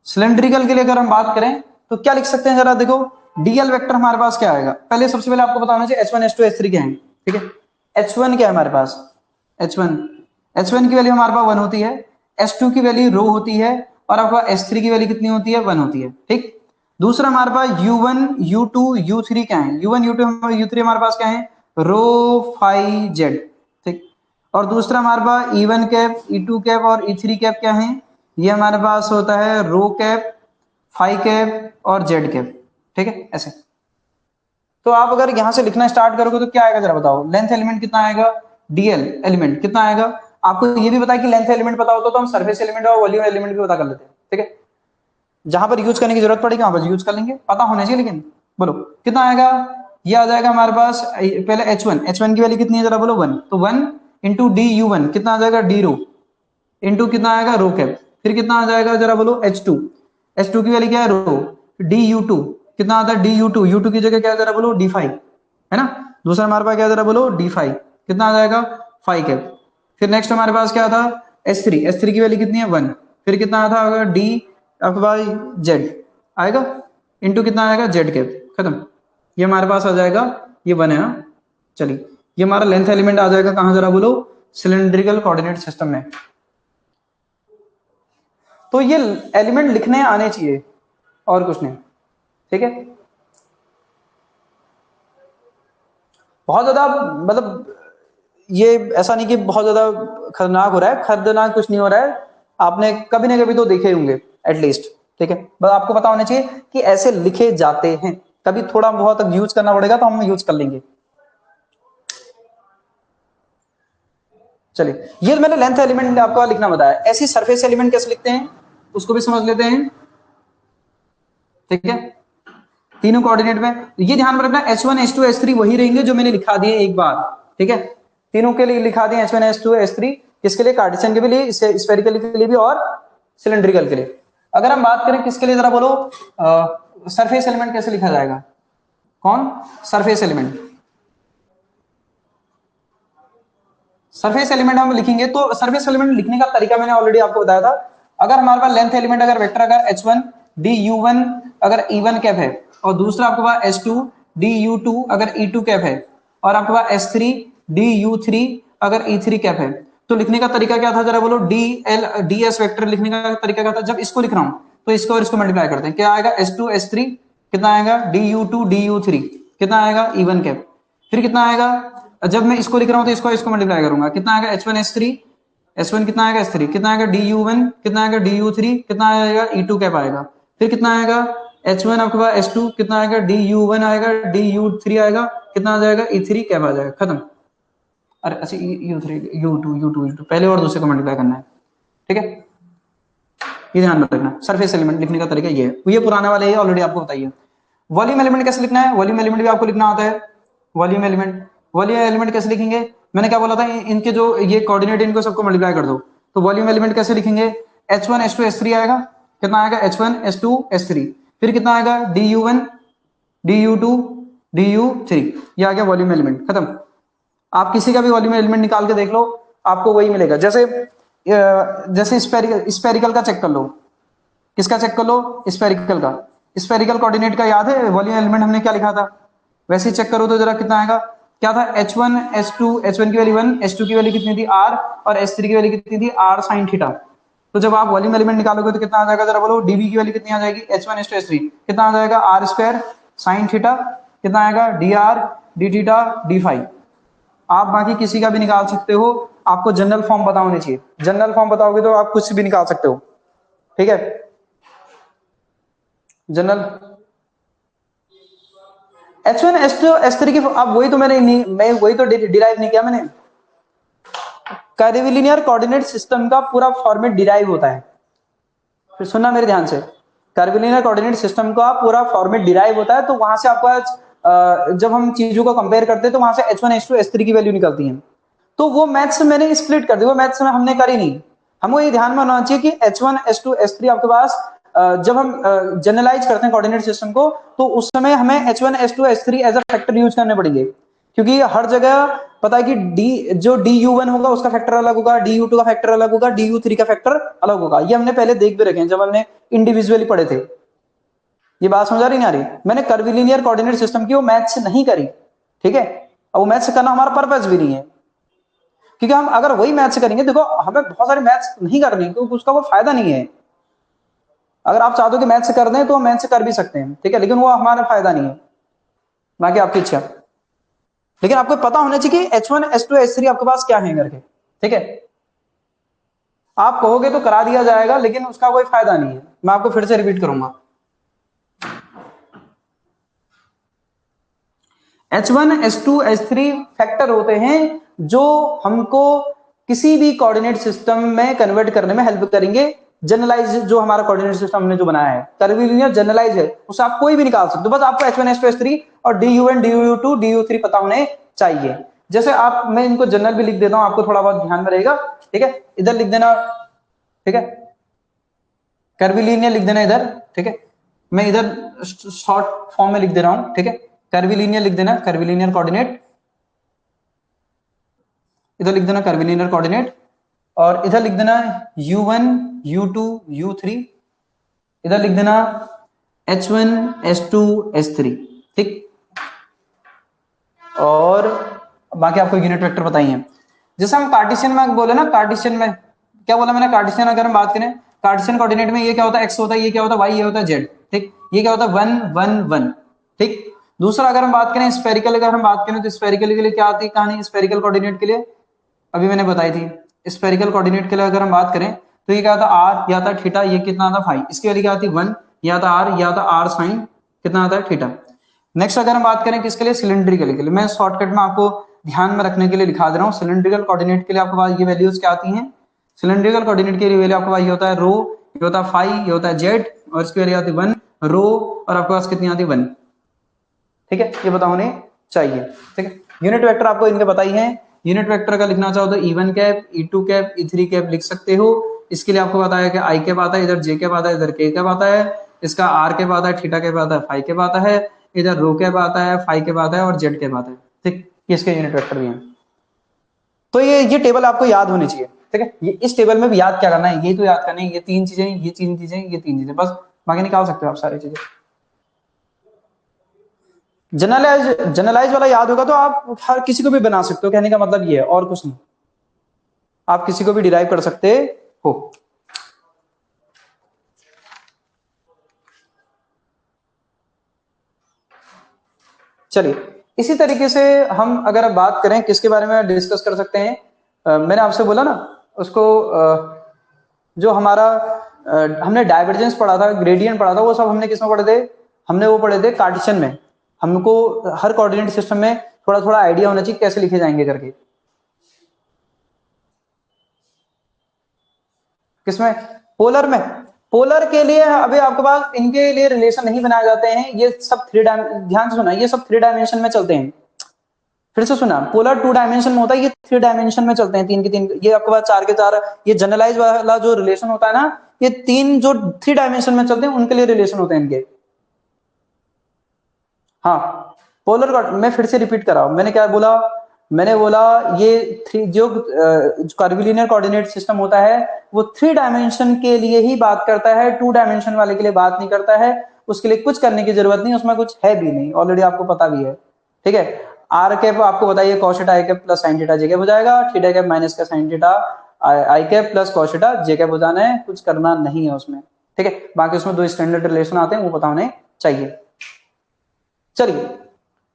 A: सिलेंड्रिकल के लिए अगर हम बात करें तो क्या लिख सकते हैं जरा देखो, डीएल वेक्टर हमारे पास क्या आएगा, पहले सबसे पहले आपको बताना चाहिए h1 h2 h3 क्या है, ठीक है। h1 क्या है हमारे पास, h1 की वैल्यू हमारे पास 1 होती है, h2 की वैल्यू रो होती है, और आपका s3 की वैल्यू कितनी होती है 1 होती है, ठीक। दूसरा हमारे पास u1 u2 u3 क्या है, u1 u2 u3 हमारे पास क्या है, रो फाई जेड, ठीक। और दूसरा हमारे पास e1 कैप e2 कैप और e3 कैप क्या है, ये हमारे पास होता है रो कैप फाई कैप और जेड कैप, ठीक है ऐसे। तो आप अगर यहां से लिखना स्टार्ट करोगे तो क्या आएगा जरा बताओ, लेंथ एलिमेंट कितना आएगा, डीएल एलिमेंट कितना आएगा। आपको ये भी पता है कि लेंथ एलिमेंट पता होता तो हम सरफेस एलिमेंट और वॉल्यूम एलिमेंट भी पता कर लेते हैं, ठीक है। जहां पर यूज करने की जरूरत पड़ेगी वहां पर यूज कर लेंगे, पता होना चाहिए। लेकिन बोलो कितना आएगा, ये आ जाएगा हमारे पास पहले h1 की वैल्यू कितनी है जरा बोलो 1, तो 1 इंटू du1 कितना आ जाएगा d रो, इंटू कितना आएगा रो कैप, फिर कितना आ जाएगा जरा बोलो h2 की वैल्यू क्या है रो, du2 कितना आता है du2, u2 की जगह क्या है जरा बोलो d5, है ना। दूसरा हमारे पास क्या है जरा बोलो d5, कितना आ जाएगा फाई कैप। फिर नेक्स्ट हमारे पास क्या था s3 की वैल्यू कितनी है 1, फिर कितना आता है d आपके पास जेड आएगा, इंटू कितना आएगा जेड कैप, खत्म। ये हमारे पास आ जाएगा ये 1 है ना। चलिए ये हमारा लेंथ एलिमेंट आ जाएगा कहां जरा बोलो, सिलेंड्रिकल कोऑर्डिनेट सिस्टम में। तो ये एलिमेंट लिखने आने चाहिए और कुछ नहीं, ठीक है। बहुत ज्यादा मतलब ये ऐसा नहीं कि बहुत ज्यादा खतरनाक हो रहा है, खतरनाक कुछ नहीं हो रहा है, आपने कभी ना कभी तो देखे होंगे एटलीस्ट, ठीक है। बस आपको पता होना चाहिए कि ऐसे लिखे जाते हैं, कभी थोड़ा बहुत यूज करना पड़ेगा तो हम यूज कर लेंगे। चलिए ये मैंने लेंथ एलिमेंट आपको लिखना बताया, ऐसी सरफेस एलिमेंट कैसे लिखते हैं उसको भी समझ लेते हैं, ठीक है। तीनों कोऑर्डिनेट में ये ध्यान में रखना h1 h2 h3 वही रहेंगे जो मैंने लिखा दिए एक बार, ठीक है। तीनों के लिए लिखा दिए h1 h2 h3, किसके लिए, कार्टेशियन के लिए, स्फेरिकल के लिए भी और सिलेंड्रिकल के लिए। अगर हम बात करें किसके लिए जरा बोलो, सरफेस एलिमेंट कैसे लिखा जाएगा, कौन, सरफेस एलिमेंट। सरफेस एलिमेंट हम लिखेंगे तो सरफेस एलिमेंट लिखने का तरीका मैंने ऑलरेडी आपको बताया था। अगर हमारे पास लेंथ एलिमेंट अगर वेक्टर अगर h1 du1 अगर e1 कैप है, और दूसरा आपके पास h2 du2 अगर e2 कैप है, और आपके पास s3 du3 अगर e3 कैप है, तो लिखने का तरीका क्या था जरा बोलो, ds वेक्टर लिखने का तरीका क्या था, जब इसको लिख रहा हूं तो इसको और इसको मल्टीप्लाई करते हैं, क्या आएगा h2 h3 कितना आएगा du2 du3 कितना आएगा e1 कैप, फिर कितना आएगा, जब मैं इसको लिख रहा हूं तो इसको मल्टीप्लाई करूंगा, कितना आएगा h1 s3 कितना आएगा s3 कितना आएगा du1 कितना आएगा du3 कितना आएगा e2 कैप आएगा, फिर कितना आएगा H1 आपके पास H2 कितना आएगा, DU1 आएगा, DU3 आएगा, कितना आ जाएगा, E3 कैप आ जाएगा, खत्म। अरे अच्छा U3 U2 पहले और दूसरे को मल्टीप्लाई करना है, ठीक है, ये ध्यान में रखना। सरफेस एलिमेंट लिखने का तरीका ये है, ये पुराने वाले है, ऑलरेडी आपको बताइए। वॉल्यूम एलिमेंट कैसे लिखना है, वॉल्यूम एलिमेंट भी आपको लिखना आता है। वॉल्यूम एलिमेंट कैसे लिखेंगे, मैंने क्या बोला था, इनके जो ये कोऑर्डिनेट इनको सबको मल्टीप्लाई कर दो। तो वॉल्यूम एलिमेंट कैसे लिखेंगे, H1 H2 H3 आएगा, कितना आएगा, H1 H2 H3, फिर कितना आएगा, DU1 DU2 DU3, ये आ गया वॉल्यूम एलिमेंट, खत्म। आप किसी का भी वॉल्यूम एलिमेंट निकाल के देख लो, आपको वही मिलेगा। जैसे स्पेरिकल का चेक कर लो, किसका चेक कर लो, स्पेरिकल का। स्पेरिकल कोऑर्डिनेट का याद है वॉल्यूम एलिमेंट हमने क्या लिखा था, वैसे ही चेक करो तो जरा कितना आएगा, क्या था, H1 H2, H1 की वैल्यू 1, H2 की वैल्यू कितनी थी R, और H3 की वैल्यू कितनी थी R sin थीटा। तो जब आप वॉल्यूम एलिमेंट निकालोगे तो कितना आ जाएगा, जरा बोलो, dV की वैल्यू कितनी आ जाएगी, H1 H2 H3 कितना आ जाएगा, R स्क्वायर sin थीटा, कितना आएगा, dr d theta d phi. आप बाकी किसी का भी निकाल सकते हो, आपको जनरल फॉर्म पता होनी चाहिए, जनरल फॉर्म बताओगे तो आप कुछ भी निकाल सकते हो, ठीक है। जनरल H1 H2 H3 की, अब वही तो मैं वही तो डिराइव नहीं किया मैंने। कर्विलिनियर कोऑर्डिनेट सिस्टम का पूरा फॉर्मेट डिराइव होता है, फिर सुनना मेरे ध्यान से, कर्विलिनियर कोऑर्डिनेट सिस्टम का पूरा फॉर्मेट डिराइव होता है। तो वहां से आपका जब हम चीजों को कंपेयर करते हैं तो वहां से H1 H2 H3 की वैल्यू निकलती है। तो वो मैथ्स मैंने स्प्लिट कर दी, वो मैथ्स में हमने करी नहीं। हमको ये ध्यान में होना चाहिए कि H1 H2 H3 आपके पास जब हम जनरलाइज करते हैं कोऑर्डिनेट सिस्टम को, तो उस समय हमें H1 H2 H3 as a factor use करने पड़ेंगे, क्योंकि हर जगह पता है कि जो DU1 होगा उसका फैक्टर अलग होगा, DU2 का फैक्टर अलग होगा, DU3 का फैक्टर अलग होगा। ये हमने पहले देख भी रखे हैं जब हमने इंडिविजुअली पढ़े थे। ये बात समझ आ रही नहीं आ रही, मैंने कर्विलिनियर कोऑर्डिनेट सिस्टम की वो मैथ्स नहीं करी, ठीक है, और वो मैथ्स करना हमारा पर्पस भी नहीं है, क्योंकि हम अगर वही मैथ्स करेंगे, देखो हमें बहुत सारे मैथ्स नहीं करने क्योंकि उसका कोई फायदा नहीं है। अगर आप चाहते हो कि मैथ्स कर दें तो हम मैथ्स कर भी सकते हैं, ठीक है, लेकिन वो हमारा फायदा नहीं है, बाकी आपकी इच्छा। लेकिन आपको पता होना चाहिए कि H1 H2 H3 आपके पास क्या है करके, ठीक है। आप कहोगे तो करा दिया जाएगा, लेकिन उसका कोई फायदा नहीं है। मैं आपको फिर से रिपीट करूंगा, H1 H2 H3 फैक्टर होते हैं जो हमको किसी भी कोऑर्डिनेट सिस्टम में कन्वर्ट करने में हेल्प करेंगे। जनरलाइज जो हमारा कोऑर्डिनेट सिस्टम हमने जो बनाया है, कर्विलिनियर जनरलाइज है, उसे आप कोई भी निकाल सकते हो, बस आपको H1 H2 H3 और DU1 DU2 DU3 पता होने चाहिए। जैसे आप, मैं इनको जनरल भी लिख देता हूं, आपको थोड़ा बहुत ध्यान में रहेगा, ठीक है, इधर लिख देना, ठीक है, कर्विलिनियर लिख देना इधर, ठीक है, मैं इधर शॉर्ट फॉर्म में लिख दे रहा हूं, ठीक है, कर्विलिनियर लिख देना, कर्विलिनियर कोऑर्डिनेट, इधर लिख देना कर्विलिनियर कोऑर्डिनेट, और इधर लिख देना U1 U2 U3, इधर लिख देना H1 H2 H3, ठीक। और बाकी आपको यूनिट वेक्टर बताइए। जैसे हम कार्टेशियन में बोले ना, कार्टेशियन में क्या बोला मैंने, कार्टेशियन अगर हम बात करें, कार्टेशियन कोऑर्डिनेट में ये क्या होता है, x होता है, ये क्या होता है, y, ये होता है z, ठीक, ये क्या होता है 1 1 1, ठीक। दूसरा अगर हम बात करें स्फेरिकल, अगर हम बात करें तो स्फेरिकल के लिए क्या आती है कहानी, स्फेरिकल कोऑर्डिनेट के लिए अभी मैंने बताई थी। स्फेरिकल कोऑर्डिनेट के लिए अगर हम बात करें तो ये क्या था, r, या था थीटा, ये कितना था फाई, इसकी वैल्यू क्या आती है 1, या था r, या था r साइन कितना आता है थीटा। नेक्स्ट अगर हम बात करें किसके लिए, सिलेंड्रिकल के लिए, मैं शॉर्टकट में आपको ध्यान में रखने के लिए लिखा दे रहा हूँ। सिलेंड्रिकल कोऑर्डिनेट के लिए आपके पास ये वैल्यूज क्या आती हैं, सिलेंड्रिकल कोऑर्डिनेट के लिए वैल्यू आपके पास ये होता है रो, ये होता है फाई, ये होता है जेड, और इसकी वैल्यू आती है 1 रो, और आपके पास कितनी आती है 1, ठीक है, ये पता होने चाहिए, ठीक है। यूनिट वेक्टर आपको इनके बताई है। यूनिट वेक्टर का लिखना चाहो तो E1 cap, E2 cap, E3 cap लिख सकते हो। इसके लिए आपको बताया कि I कैप आता है, इधर J कैप आता है, इधर K कैप आता है, इसका R कैप आता है, थीटा कैप आता है, फाई कैप आता है, इधर रो कैप आता है, फाई कैप आता है, और जेड कैप आता है, ठीक, इसके यूनिट वेक्टर भी हैं। तो ये टेबल आपको याद होनी चाहिए, ठीक है। ये इस टेबल में भी याद क्या करना है, ये तो याद करना है, ये तीन चीजें, ये तीन चीजें, ये तीन चीजें, बस बाकी निकाल सकते हो आप सारी चीजें। जनरलाइज वाला याद होगा तो आप हर किसी को भी बना सकते हो, कहने का मतलब ये है, और कुछ नहीं, आप किसी को भी डिराइव कर सकते हो। चलिए, इसी तरीके से हम अगर बात करें किसके बारे में डिस्कस कर सकते हैं, मैंने आपसे बोला ना उसको, जो हमारा हमने डाइवर्जेंस पढ़ा था, ग्रेडियंट पढ़ा था, वो सब हमने किसमें पढ़े थे? हमने वो पढ़े थे कार्टेशियन में। हमको हर कोऑर्डिनेट सिस्टम में थोड़ा थोड़ा आइडिया होना चाहिए कैसे लिखे जाएंगे करके। किसमें? पोलर में। पोलर के लिए अभी आपके पास इनके लिए रिलेशन नहीं बनाए जाते हैं, ये सब ध्यान से सुना, ये सब 3 डायमेंशन में चलते हैं। फिर से सुना, पोलर 2 डायमेंशन में होता है, ये 3 डायमेंशन में चलते हैं, 3 के 3, ये आपके पास 4 के 4। ये जनरलाइज वाला जो रिलेशन होता है ना, ये 3 जो 3 डायमेंशन में चलते हैं उनके लिए रिलेशन होते हैं इनके। हाँ, पोलर का मैं फिर से रिपीट कर रहा हूं, मैंने क्या बोला? मैंने बोला ये 3 जो कर्विलिनियर कोऑर्डिनेट सिस्टम होता है वो 3 डायमेंशन के लिए ही बात करता है, 2 डायमेंशन वाले के लिए बात नहीं करता है। उसके लिए कुछ करने की जरूरत नहीं, उसमें कुछ है भी नहीं, ऑलरेडी आपको पता भी है। ठीक है, आर कैप आपको बताइए कॉस थीटा आई कैप प्लस साइन थीटा जे कैप हो जाएगा, थीटा कैप माइनस का साइन थीटा आई कैप प्लस कॉस थीटा जे कैप हो जाना है, कुछ करना नहीं है उसमें। ठीक है, बाकी उसमें 2 स्टैंडर्ड रिलेशन आते हैं, वो पता होने चाहिए। चलिए,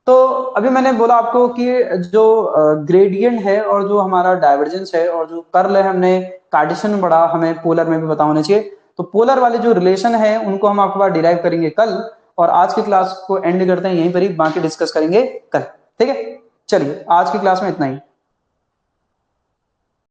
A: तो अभी मैंने बोला आपको कि जो ग्रेडियंट है और जो हमारा डाइवर्जेंस है और जो कर्ल है, हमने कार्टेशियन में पढ़ा, हमें पोलर में भी पता होना चाहिए। तो पोलर वाले जो रिलेशन है उनको हम आपके पास डिराइव करेंगे कल, और आज की क्लास को एंड करते हैं यहीं पर ही, बाकी डिस्कस करेंगे कल। ठीक है, चलिए आज की क्लास में इतना ही।